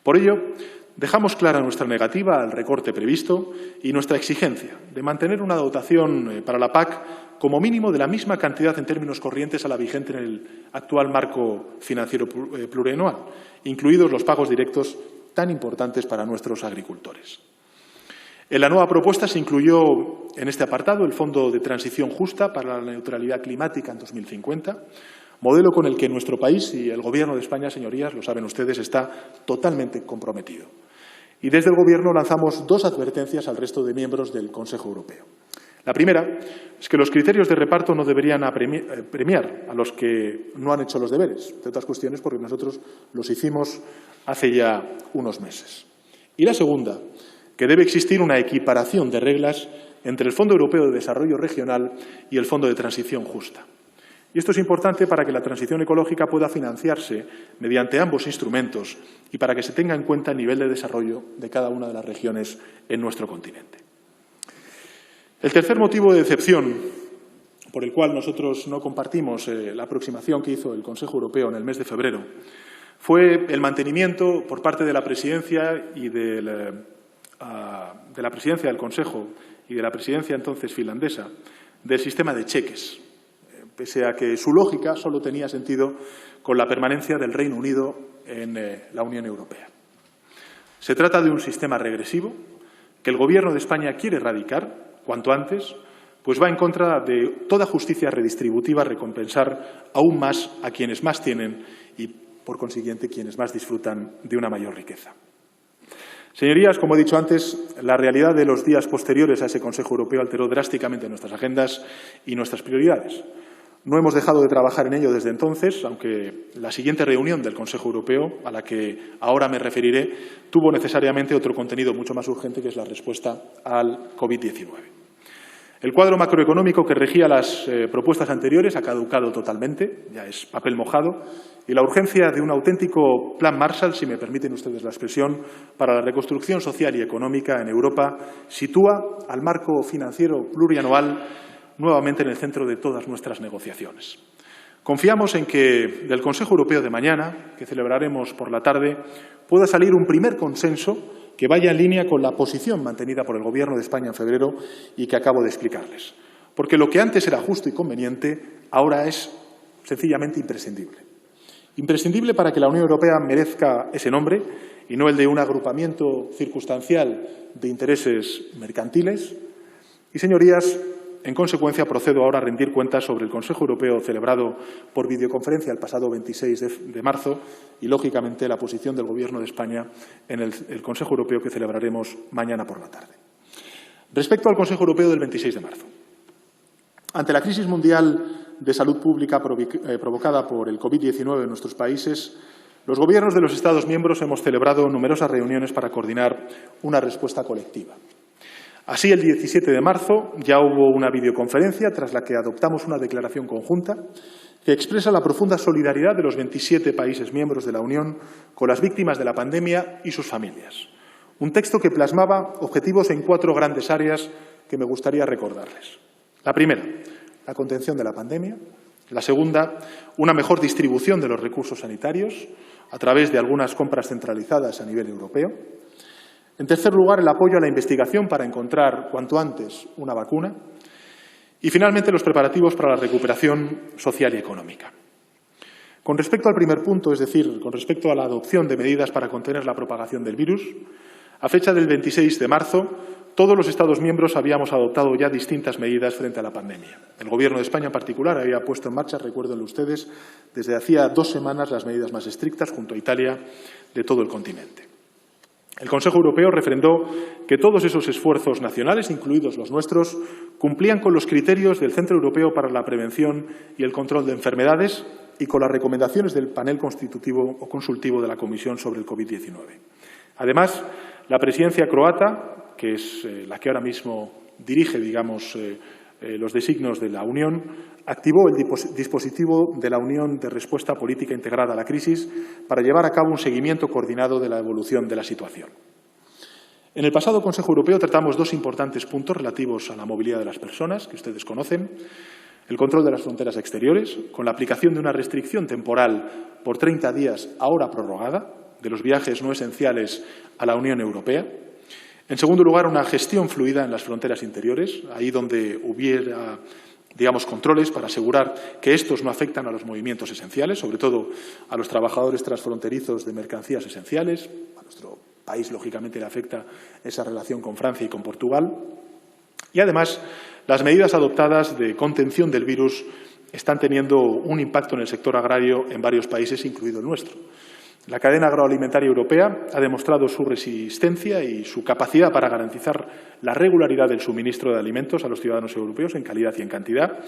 Por ello, dejamos clara nuestra negativa al recorte previsto y nuestra exigencia de mantener una dotación para la PAC como mínimo de la misma cantidad en términos corrientes a la vigente en el actual marco financiero plurianual, incluidos los pagos directos tan importantes para nuestros agricultores. En la nueva propuesta se incluyó en este apartado el Fondo de Transición Justa para la Neutralidad Climática en 2050, modelo con el que nuestro país y el Gobierno de España, señorías, lo saben ustedes, está totalmente comprometido. Y desde el Gobierno lanzamos 2 advertencias al resto de miembros del Consejo Europeo. La primera es que los criterios de reparto no deberían premiar a los que no han hecho los deberes, entre otras cuestiones porque nosotros los hicimos hace ya unos meses. Y la segunda, que debe existir una equiparación de reglas entre el Fondo Europeo de Desarrollo Regional y el Fondo de Transición Justa. Y esto es importante para que la transición ecológica pueda financiarse mediante ambos instrumentos y para que se tenga en cuenta el nivel de desarrollo de cada una de las regiones en nuestro continente. El tercer motivo de decepción por el cual nosotros no compartimos la aproximación que hizo el Consejo Europeo en el mes de febrero fue el mantenimiento por parte de la Presidencia y de la Presidencia del Consejo y de la Presidencia entonces finlandesa del sistema de cheques, pese a que su lógica solo tenía sentido con la permanencia del Reino Unido en la Unión Europea. Se trata de un sistema regresivo que el Gobierno de España quiere erradicar cuanto antes, pues va en contra de toda justicia redistributiva recompensar aún más a quienes más tienen y, por consiguiente, quienes más disfrutan de una mayor riqueza. Señorías, como he dicho antes, la realidad de los días posteriores a ese Consejo Europeo alteró drásticamente nuestras agendas y nuestras prioridades. No hemos dejado de trabajar en ello desde entonces, aunque la siguiente reunión del Consejo Europeo, a la que ahora me referiré, tuvo necesariamente otro contenido mucho más urgente, que es la respuesta al COVID-19. El cuadro macroeconómico que regía las propuestas anteriores ha caducado totalmente, ya es papel mojado, y la urgencia de un auténtico plan Marshall, si me permiten ustedes la expresión, para la reconstrucción social y económica en Europa, sitúa al marco financiero plurianual nuevamente en el centro de todas nuestras negociaciones. Confiamos en que del Consejo Europeo de mañana, que celebraremos por la tarde, pueda salir un primer consenso que vaya en línea con la posición mantenida por el Gobierno de España en febrero y que acabo de explicarles. Porque lo que antes era justo y conveniente, ahora es sencillamente imprescindible. Imprescindible para que la Unión Europea merezca ese nombre y no el de un agrupamiento circunstancial de intereses mercantiles. Y, señorías, en consecuencia, procedo ahora a rendir cuentas sobre el Consejo Europeo celebrado por videoconferencia el pasado 26 de marzo y, lógicamente, la posición del Gobierno de España en el Consejo Europeo que celebraremos mañana por la tarde. Respecto al Consejo Europeo del 26 de marzo. Ante la crisis mundial de salud pública provocada por el COVID-19 en nuestros países, los gobiernos de los Estados miembros hemos celebrado numerosas reuniones para coordinar una respuesta colectiva. Así, el 17 de marzo ya hubo una videoconferencia tras la que adoptamos una declaración conjunta que expresa la profunda solidaridad de los 27 países miembros de la Unión con las víctimas de la pandemia y sus familias. Un texto que plasmaba objetivos en 4 grandes áreas que me gustaría recordarles. La primera, la contención de la pandemia. La segunda, una mejor distribución de los recursos sanitarios a través de algunas compras centralizadas a nivel europeo. En tercer lugar, el apoyo a la investigación para encontrar cuanto antes una vacuna. Y, finalmente, los preparativos para la recuperación social y económica. Con respecto al primer punto, es decir, con respecto a la adopción de medidas para contener la propagación del virus, a fecha del 26 de marzo, todos los Estados miembros habíamos adoptado ya distintas medidas frente a la pandemia. El Gobierno de España, en particular, había puesto en marcha, recuérdenlo ustedes, desde hacía 2 semanas las medidas más estrictas, junto a Italia, de todo el continente. El Consejo Europeo refrendó que todos esos esfuerzos nacionales, incluidos los nuestros, cumplían con los criterios del Centro Europeo para la Prevención y el Control de Enfermedades y con las recomendaciones del panel constitutivo o consultivo de la Comisión sobre el COVID-19. Además, la presidencia croata, que es la que ahora mismo dirige, digamos, los designios de la Unión, activó el dispositivo de la Unión de Respuesta Política Integrada a la Crisis para llevar a cabo un seguimiento coordinado de la evolución de la situación. En el pasado Consejo Europeo tratamos 2 importantes puntos relativos a la movilidad de las personas, que ustedes conocen. El control de las fronteras exteriores, con la aplicación de una restricción temporal por 30 días, ahora prorrogada, de los viajes no esenciales a la Unión Europea. En segundo lugar, una gestión fluida en las fronteras interiores, ahí donde hubiera, digamos, controles para asegurar que estos no afectan a los movimientos esenciales, sobre todo a los trabajadores transfronterizos de mercancías esenciales. A nuestro país, lógicamente, le afecta esa relación con Francia y con Portugal. Y, además, las medidas adoptadas de contención del virus están teniendo un impacto en el sector agrario en varios países, incluido el nuestro. La cadena agroalimentaria europea ha demostrado su resistencia y su capacidad para garantizar la regularidad del suministro de alimentos a los ciudadanos europeos en calidad y en cantidad,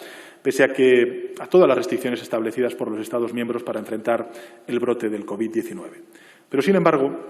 pese a todas las restricciones establecidas por los Estados miembros para enfrentar el brote del COVID-19. Pero, sin embargo,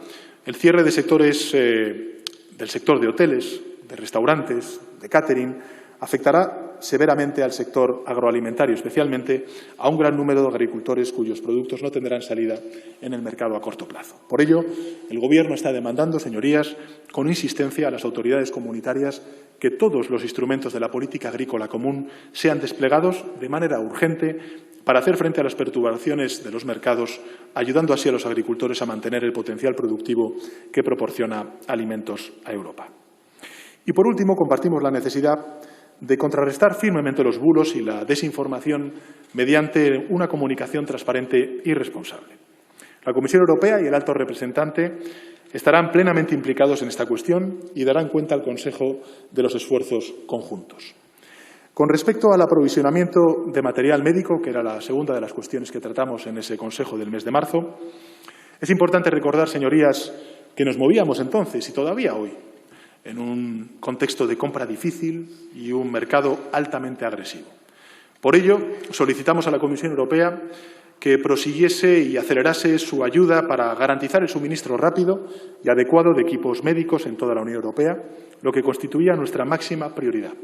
el cierre de sectores del sector de hoteles, de restaurantes, de catering, afectará severamente al sector agroalimentario, especialmente a un gran número de agricultores cuyos productos no tendrán salida en el mercado a corto plazo. Por ello, el Gobierno está demandando, señorías, con insistencia a las autoridades comunitarias que todos los instrumentos de la política agrícola común sean desplegados de manera urgente para hacer frente a las perturbaciones de los mercados, ayudando así a los agricultores a mantener el potencial productivo que proporciona alimentos a Europa. Y, por último, compartimos la necesidad de contrarrestar firmemente los bulos y la desinformación mediante una comunicación transparente y responsable. La Comisión Europea y el alto representante estarán plenamente implicados en esta cuestión y darán cuenta al Consejo de los esfuerzos conjuntos. Con respecto al aprovisionamiento de material médico, que era la segunda de las cuestiones que tratamos en ese Consejo del mes de marzo, es importante recordar, señorías, que nos movíamos entonces y todavía hoy en un contexto de compra difícil y un mercado altamente agresivo. Por ello, solicitamos a la Comisión Europea que prosiguiese y acelerase su ayuda para garantizar el suministro rápido y adecuado de equipos médicos en toda la Unión Europea, lo que constituía nuestra máxima prioridad.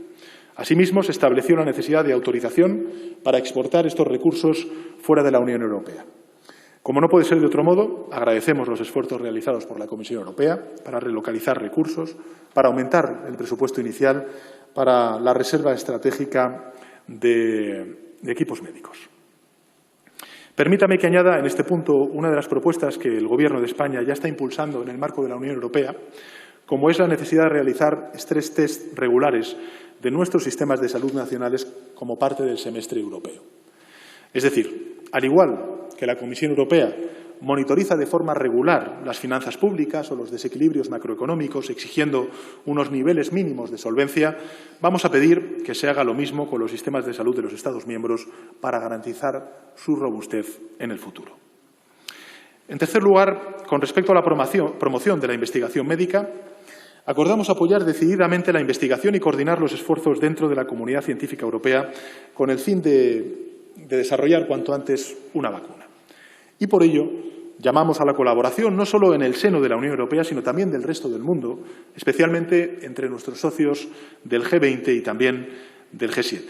Asimismo, se estableció la necesidad de autorización para exportar estos recursos fuera de la Unión Europea. Como no puede ser de otro modo, agradecemos los esfuerzos realizados por la Comisión Europea para relocalizar recursos, para aumentar el presupuesto inicial para la reserva estratégica de equipos médicos. Permítame que añada en este punto una de las propuestas que el Gobierno de España ya está impulsando en el marco de la Unión Europea, como es la necesidad de realizar stress test regulares de nuestros sistemas de salud nacionales como parte del semestre europeo. Es decir, al igual que la Comisión Europea monitoriza de forma regular las finanzas públicas o los desequilibrios macroeconómicos, exigiendo unos niveles mínimos de solvencia, vamos a pedir que se haga lo mismo con los sistemas de salud de los Estados miembros para garantizar su robustez en el futuro. En tercer lugar, con respecto a la promoción de la investigación médica, acordamos apoyar decididamente la investigación y coordinar los esfuerzos dentro de la comunidad científica europea con el fin de desarrollar cuanto antes una vacuna. Y por ello, llamamos a la colaboración no solo en el seno de la Unión Europea, sino también del resto del mundo, especialmente entre nuestros socios del G20 y también del G7.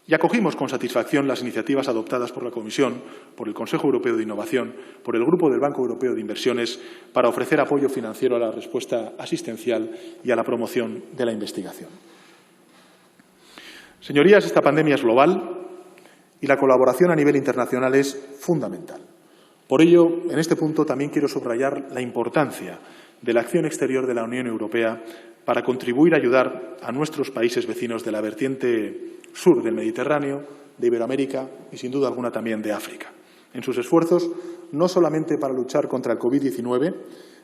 Y acogimos con satisfacción las iniciativas adoptadas por la Comisión, por el Consejo Europeo de Innovación, por el Grupo del Banco Europeo de Inversiones, para ofrecer apoyo financiero a la respuesta asistencial y a la promoción de la investigación. Señorías, esta pandemia es global y la colaboración a nivel internacional es fundamental. Por ello, en este punto también quiero subrayar la importancia de la acción exterior de la Unión Europea para contribuir a ayudar a nuestros países vecinos de la vertiente sur del Mediterráneo, de Iberoamérica y, sin duda alguna, también de África, en sus esfuerzos no solamente para luchar contra el COVID-19,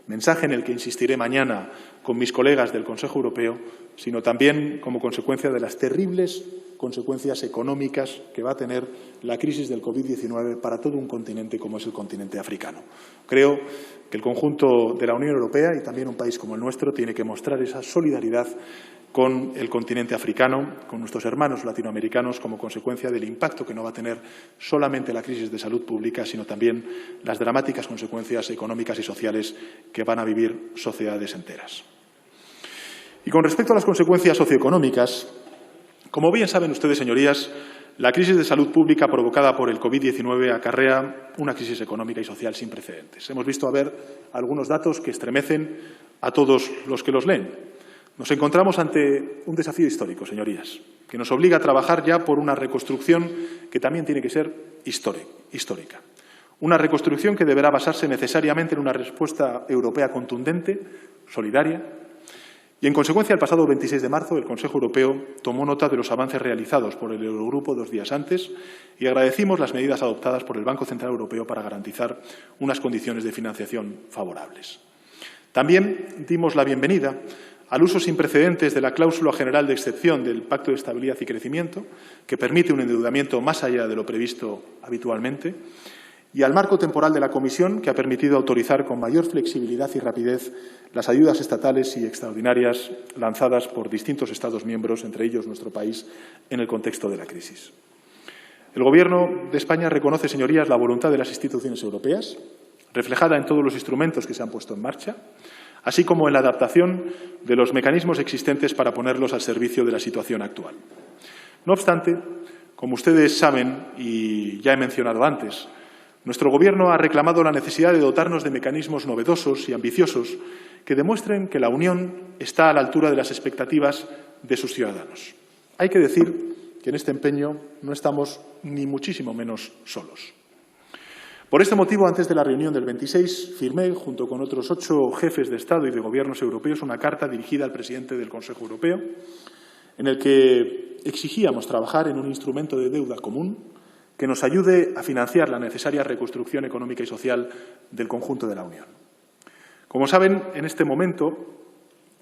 mensaje en el que insistiré mañana con mis colegas del Consejo Europeo, sino también como consecuencia de las terribles consecuencias económicas que va a tener la crisis del COVID-19 para todo un continente como es el continente africano. Creo que el conjunto de la Unión Europea y también un país como el nuestro tiene que mostrar esa solidaridad con el continente africano, con nuestros hermanos latinoamericanos, como consecuencia del impacto que no va a tener solamente la crisis de salud pública, sino también las dramáticas consecuencias económicas y sociales que van a vivir sociedades enteras. Y con respecto a las consecuencias socioeconómicas, como bien saben ustedes, señorías, la crisis de salud pública provocada por el COVID-19 acarrea una crisis económica y social sin precedentes. Hemos visto algunos datos que estremecen a todos los que los leen. Nos encontramos ante un desafío histórico, señorías, que nos obliga a trabajar ya por una reconstrucción que también tiene que ser histórica. Una reconstrucción que deberá basarse necesariamente en una respuesta europea contundente, solidaria. Y, en consecuencia, el pasado 26 de marzo, el Consejo Europeo tomó nota de los avances realizados por el Eurogrupo 2 días antes y agradecimos las medidas adoptadas por el Banco Central Europeo para garantizar unas condiciones de financiación favorables. También dimos la bienvenida al uso sin precedentes de la cláusula general de excepción del Pacto de Estabilidad y Crecimiento, que permite un endeudamiento más allá de lo previsto habitualmente, y al marco temporal de la Comisión, que ha permitido autorizar con mayor flexibilidad y rapidez las ayudas estatales y extraordinarias lanzadas por distintos Estados miembros, entre ellos nuestro país, en el contexto de la crisis. El Gobierno de España reconoce, señorías, la voluntad de las instituciones europeas, reflejada en todos los instrumentos que se han puesto en marcha, así como en la adaptación de los mecanismos existentes para ponerlos al servicio de la situación actual. No obstante, como ustedes saben y ya he mencionado antes, nuestro Gobierno ha reclamado la necesidad de dotarnos de mecanismos novedosos y ambiciosos que demuestren que la Unión está a la altura de las expectativas de sus ciudadanos. Hay que decir que en este empeño no estamos ni muchísimo menos solos. Por este motivo, antes de la reunión del 26, firmé, junto con otros 8 jefes de Estado y de Gobiernos europeos, una carta dirigida al presidente del Consejo Europeo, en el que exigíamos trabajar en un instrumento de deuda común que nos ayude a financiar la necesaria reconstrucción económica y social del conjunto de la Unión. Como saben, en ese momento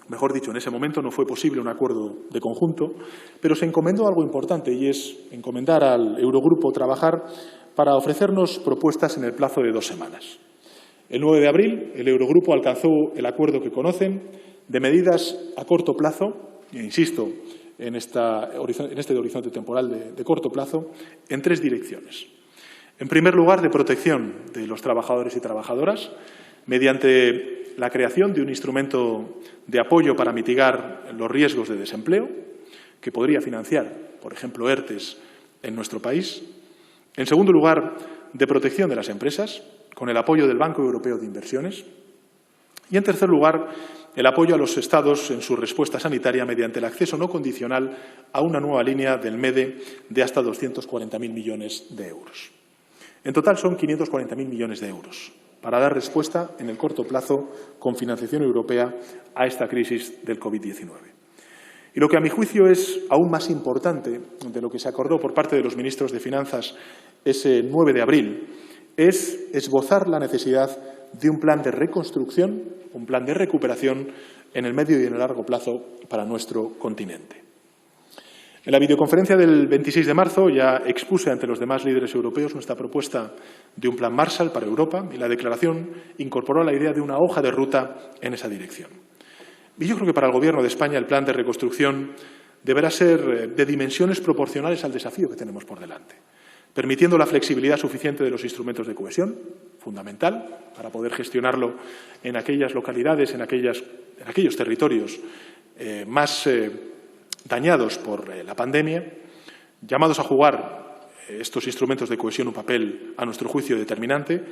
no fue posible un acuerdo de conjunto, pero se encomendó algo importante, y es encomendar al Eurogrupo trabajar para ofrecernos propuestas en el plazo de 2 semanas. El 9 de abril, el Eurogrupo alcanzó el acuerdo que conocen de medidas a corto plazo, e insisto, en este horizonte temporal de corto plazo, en 3 direcciones. En primer lugar, de protección de los trabajadores y trabajadoras, mediante la creación de un instrumento de apoyo para mitigar los riesgos de desempleo, que podría financiar, por ejemplo, ERTEs en nuestro país. En segundo lugar, de protección de las empresas, con el apoyo del Banco Europeo de Inversiones. Y, en tercer lugar, el apoyo a los Estados en su respuesta sanitaria mediante el acceso no condicional a una nueva línea del MEDE de hasta 240.000 millones de euros. En total son 540.000 millones de euros para dar respuesta en el corto plazo con financiación europea a esta crisis del COVID-19. Y lo que a mi juicio es aún más importante de lo que se acordó por parte de los ministros de Finanzas ese 9 de abril es esbozar la necesidad de un plan de reconstrucción, un plan de recuperación en el medio y en el largo plazo para nuestro continente. En la videoconferencia del 26 de marzo ya expuse ante los demás líderes europeos nuestra propuesta de un plan Marshall para Europa y la declaración incorporó la idea de una hoja de ruta en esa dirección. Y yo creo que para el Gobierno de España el plan de reconstrucción deberá ser de dimensiones proporcionales al desafío que tenemos por delante, permitiendo la flexibilidad suficiente de los instrumentos de cohesión, fundamental para poder gestionarlo en aquellas localidades, en aquellos territorios más dañados por la pandemia, llamados a jugar estos instrumentos de cohesión un papel, a nuestro juicio, determinante,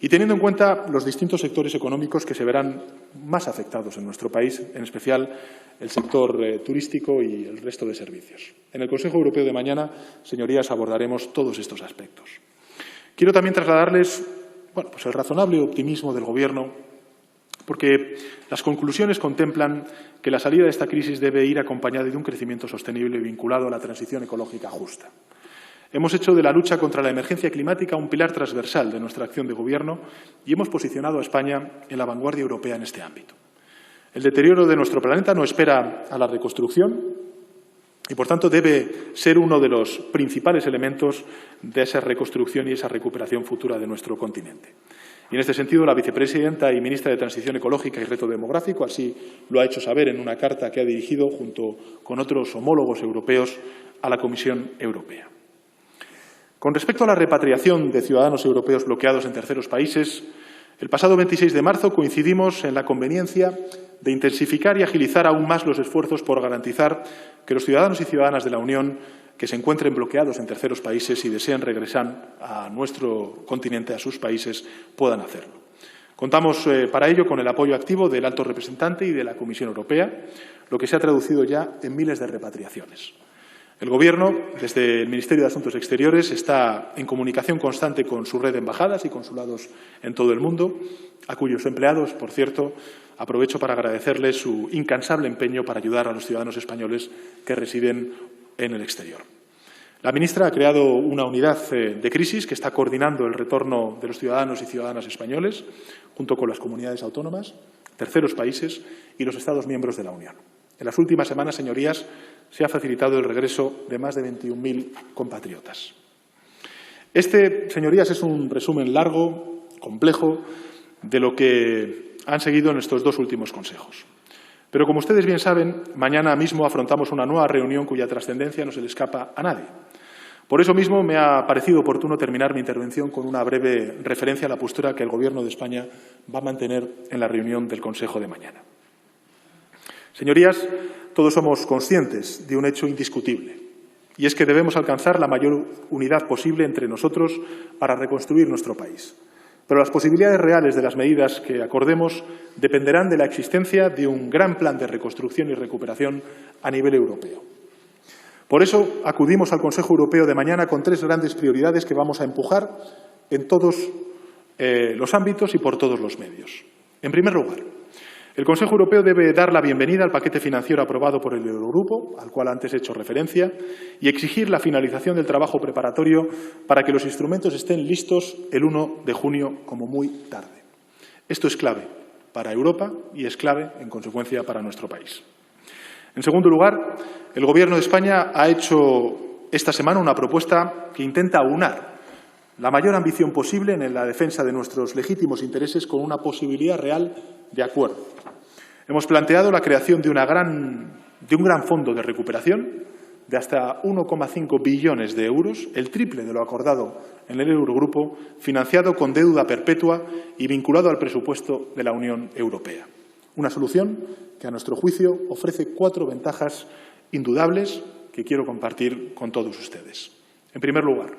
y teniendo en cuenta los distintos sectores económicos que se verán más afectados en nuestro país, en especial el sector turístico y el resto de servicios. En el Consejo Europeo de mañana, señorías, abordaremos todos estos aspectos. Quiero también trasladarles el razonable optimismo del Gobierno, porque las conclusiones contemplan que la salida de esta crisis debe ir acompañada de un crecimiento sostenible vinculado a la transición ecológica justa. Hemos hecho de la lucha contra la emergencia climática un pilar transversal de nuestra acción de Gobierno y hemos posicionado a España en la vanguardia europea en este ámbito. El deterioro de nuestro planeta no espera a la reconstrucción y, por tanto, debe ser uno de los principales elementos de esa reconstrucción y esa recuperación futura de nuestro continente. Y en este sentido, la vicepresidenta y ministra de Transición Ecológica y Reto Demográfico así lo ha hecho saber en una carta que ha dirigido junto con otros homólogos europeos a la Comisión Europea. Con respecto a la repatriación de ciudadanos europeos bloqueados en terceros países, el pasado 26 de marzo coincidimos en la conveniencia de intensificar y agilizar aún más los esfuerzos por garantizar que los ciudadanos y ciudadanas de la Unión que se encuentren bloqueados en terceros países y deseen regresar a nuestro continente, a sus países, puedan hacerlo. Contamos para ello con el apoyo activo del Alto Representante y de la Comisión Europea, lo que se ha traducido ya en miles de repatriaciones. El Gobierno, desde el Ministerio de Asuntos Exteriores, está en comunicación constante con su red de embajadas y consulados en todo el mundo, a cuyos empleados, por cierto, aprovecho para agradecerles su incansable empeño para ayudar a los ciudadanos españoles que residen en el exterior. La ministra ha creado una unidad de crisis que está coordinando el retorno de los ciudadanos y ciudadanas españoles, junto con las comunidades autónomas, terceros países y los Estados miembros de la Unión. En las últimas semanas, señorías, se ha facilitado el regreso de más de 21.000 compatriotas. Este, señorías, es un resumen largo, complejo, de lo que han seguido en estos dos últimos consejos. Pero, como ustedes bien saben, mañana mismo afrontamos una nueva reunión cuya trascendencia no se le escapa a nadie. Por eso mismo me ha parecido oportuno terminar mi intervención con una breve referencia a la postura que el Gobierno de España va a mantener en la reunión del Consejo de mañana. Señorías, todos somos conscientes de un hecho indiscutible, y es que debemos alcanzar la mayor unidad posible entre nosotros para reconstruir nuestro país. Pero las posibilidades reales de las medidas que acordemos dependerán de la existencia de un gran plan de reconstrucción y recuperación a nivel europeo. Por eso acudimos al Consejo Europeo de mañana con tres grandes prioridades que vamos a empujar en todos los ámbitos y por todos los medios. En primer lugar, el Consejo Europeo debe dar la bienvenida al paquete financiero aprobado por el Eurogrupo, al cual antes he hecho referencia, y exigir la finalización del trabajo preparatorio para que los instrumentos estén listos el 1 de junio como muy tarde. Esto es clave para Europa y es clave, en consecuencia, para nuestro país. En segundo lugar, el Gobierno de España ha hecho esta semana una propuesta que intenta aunar la mayor ambición posible en la defensa de nuestros legítimos intereses con una posibilidad real de acuerdo. Hemos planteado la creación de un gran fondo de recuperación de hasta 1,5 billones de euros, el triple de lo acordado en el Eurogrupo, financiado con deuda perpetua y vinculado al presupuesto de la Unión Europea. Una solución que, a nuestro juicio, ofrece 4 ventajas indudables que quiero compartir con todos ustedes. En primer lugar,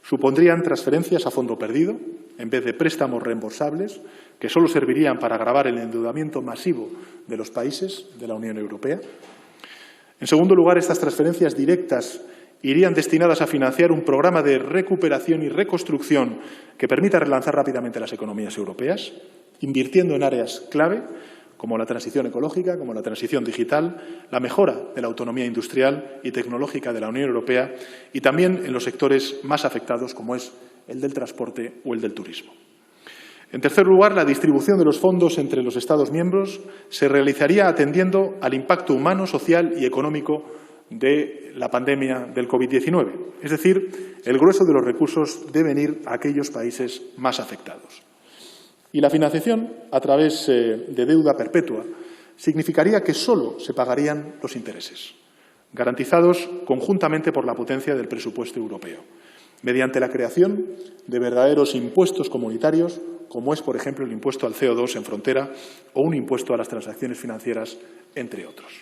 supondrían transferencias a fondo perdido, en vez de préstamos reembolsables, que solo servirían para agravar el endeudamiento masivo de los países de la Unión Europea. En segundo lugar, estas transferencias directas irían destinadas a financiar un programa de recuperación y reconstrucción que permita relanzar rápidamente las economías europeas, invirtiendo en áreas clave como la transición ecológica, como la transición digital, la mejora de la autonomía industrial y tecnológica de la Unión Europea y también en los sectores más afectados, como es el del transporte o el del turismo. En tercer lugar, la distribución de los fondos entre los Estados miembros se realizaría atendiendo al impacto humano, social y económico de la pandemia del COVID-19. Es decir, el grueso de los recursos deben ir a aquellos países más afectados. Y la financiación, a través de deuda perpetua, significaría que solo se pagarían los intereses, garantizados conjuntamente por la potencia del presupuesto europeo, mediante la creación de verdaderos impuestos comunitarios, como es, por ejemplo, el impuesto al CO2 en frontera o un impuesto a las transacciones financieras, entre otros.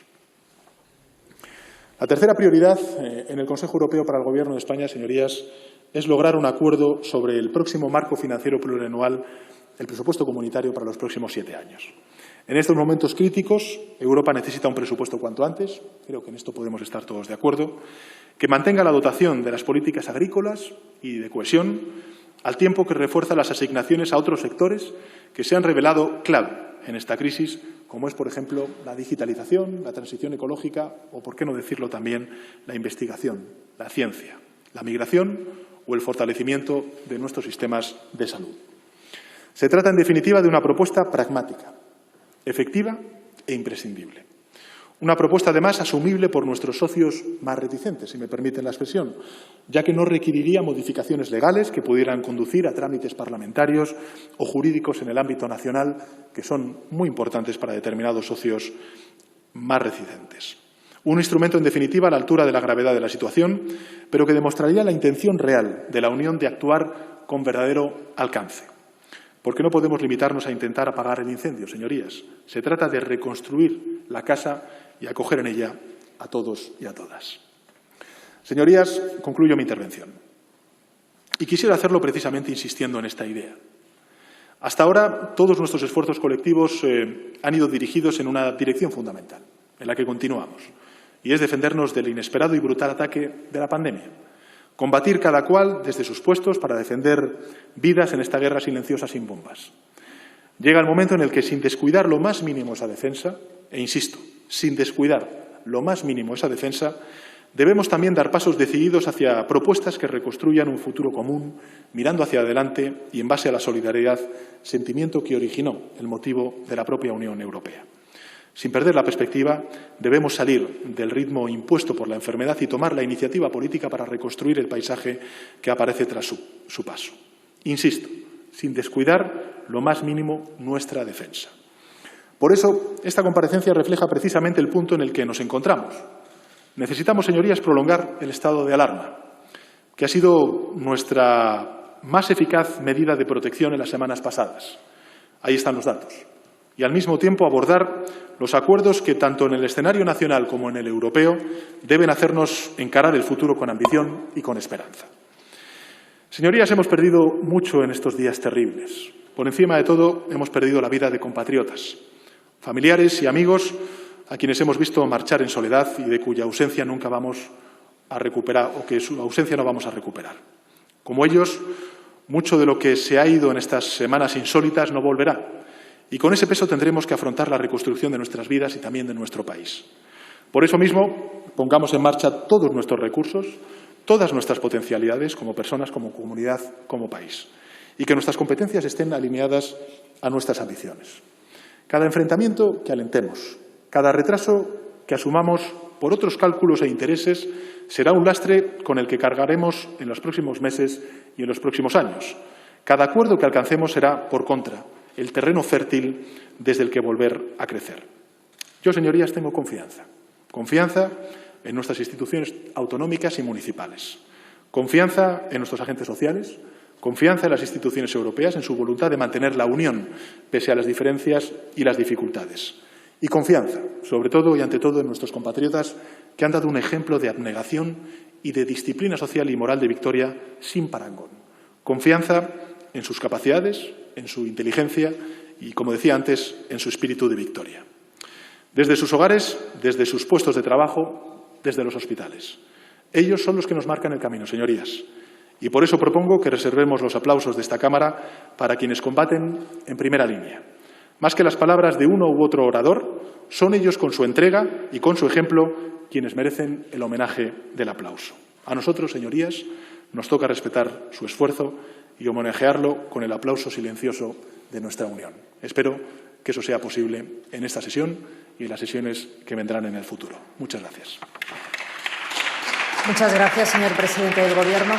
La tercera prioridad en el Consejo Europeo para el Gobierno de España, señorías, es lograr un acuerdo sobre el próximo marco financiero plurianual, el presupuesto comunitario para los próximos 7 años. En estos momentos críticos, Europa necesita un presupuesto cuanto antes, creo que en esto podemos estar todos de acuerdo, que mantenga la dotación de las políticas agrícolas y de cohesión, al tiempo que refuerza las asignaciones a otros sectores que se han revelado clave en esta crisis, como es, por ejemplo, la digitalización, la transición ecológica o, por qué no decirlo también, la investigación, la ciencia, la migración o el fortalecimiento de nuestros sistemas de salud. Se trata, en definitiva, de una propuesta pragmática, efectiva e imprescindible. Una propuesta, además, asumible por nuestros socios más reticentes, si me permiten la expresión, ya que no requeriría modificaciones legales que pudieran conducir a trámites parlamentarios o jurídicos en el ámbito nacional, que son muy importantes para determinados socios más reticentes. Un instrumento, en definitiva, a la altura de la gravedad de la situación, pero que demostraría la intención real de la Unión de actuar con verdadero alcance. Porque no podemos limitarnos a intentar apagar el incendio, señorías. Se trata de reconstruir la casa y acoger en ella a todos y a todas. Señorías, concluyo mi intervención. Y quisiera hacerlo precisamente insistiendo en esta idea. Hasta ahora, todos nuestros esfuerzos colectivos han ido dirigidos en una dirección fundamental, en la que continuamos, y es defendernos del inesperado y brutal ataque de la pandemia. Combatir cada cual desde sus puestos para defender vidas en esta guerra silenciosa sin bombas. Llega el momento en el que, sin descuidar lo más mínimo esa defensa, e insisto, sin descuidar lo más mínimo esa defensa, debemos también dar pasos decididos hacia propuestas que reconstruyan un futuro común, mirando hacia adelante y en base a la solidaridad, sentimiento que originó el motivo de la propia Unión Europea. Sin perder la perspectiva, debemos salir del ritmo impuesto por la enfermedad y tomar la iniciativa política para reconstruir el paisaje que aparece tras su paso. Insisto, sin descuidar lo más mínimo nuestra defensa. Por eso, esta comparecencia refleja precisamente el punto en el que nos encontramos. Necesitamos, señorías, prolongar el estado de alarma, que ha sido nuestra más eficaz medida de protección en las semanas pasadas. Ahí están los datos. Y, al mismo tiempo, abordar los acuerdos que, tanto en el escenario nacional como en el europeo, deben hacernos encarar el futuro con ambición y con esperanza. Señorías, hemos perdido mucho en estos días terribles. Por encima de todo, hemos perdido la vida de compatriotas, familiares y amigos a quienes hemos visto marchar en soledad y de cuya ausencia nunca vamos a recuperar o que su ausencia no vamos a recuperar. Como ellos, mucho de lo que se ha ido en estas semanas insólitas no volverá. Y con ese peso tendremos que afrontar la reconstrucción de nuestras vidas y también de nuestro país. Por eso mismo, pongamos en marcha todos nuestros recursos, todas nuestras potencialidades como personas, como comunidad, como país. Y que nuestras competencias estén alineadas a nuestras ambiciones. Cada enfrentamiento que alentemos, cada retraso que asumamos por otros cálculos e intereses será un lastre con el que cargaremos en los próximos meses y en los próximos años. Cada acuerdo que alcancemos será, por contra, el terreno fértil desde el que volver a crecer. Yo, señorías, tengo confianza. Confianza en nuestras instituciones autonómicas y municipales. Confianza en nuestros agentes sociales. Confianza en las instituciones europeas, en su voluntad de mantener la unión pese a las diferencias y las dificultades. Y confianza, sobre todo y ante todo, en nuestros compatriotas que han dado un ejemplo de abnegación y de disciplina social y moral de victoria sin parangón. Confianza en sus capacidades, en su inteligencia y, como decía antes, en su espíritu de victoria. Desde sus hogares, desde sus puestos de trabajo, desde los hospitales. Ellos son los que nos marcan el camino, señorías. Y por eso propongo que reservemos los aplausos de esta Cámara para quienes combaten en primera línea. Más que las palabras de uno u otro orador, son ellos con su entrega y con su ejemplo quienes merecen el homenaje del aplauso. A nosotros, señorías, nos toca respetar su esfuerzo y homenajearlo con el aplauso silencioso de nuestra Unión. Espero que eso sea posible en esta sesión y en las sesiones que vendrán en el futuro. Muchas gracias. Muchas gracias, señor presidente del Gobierno.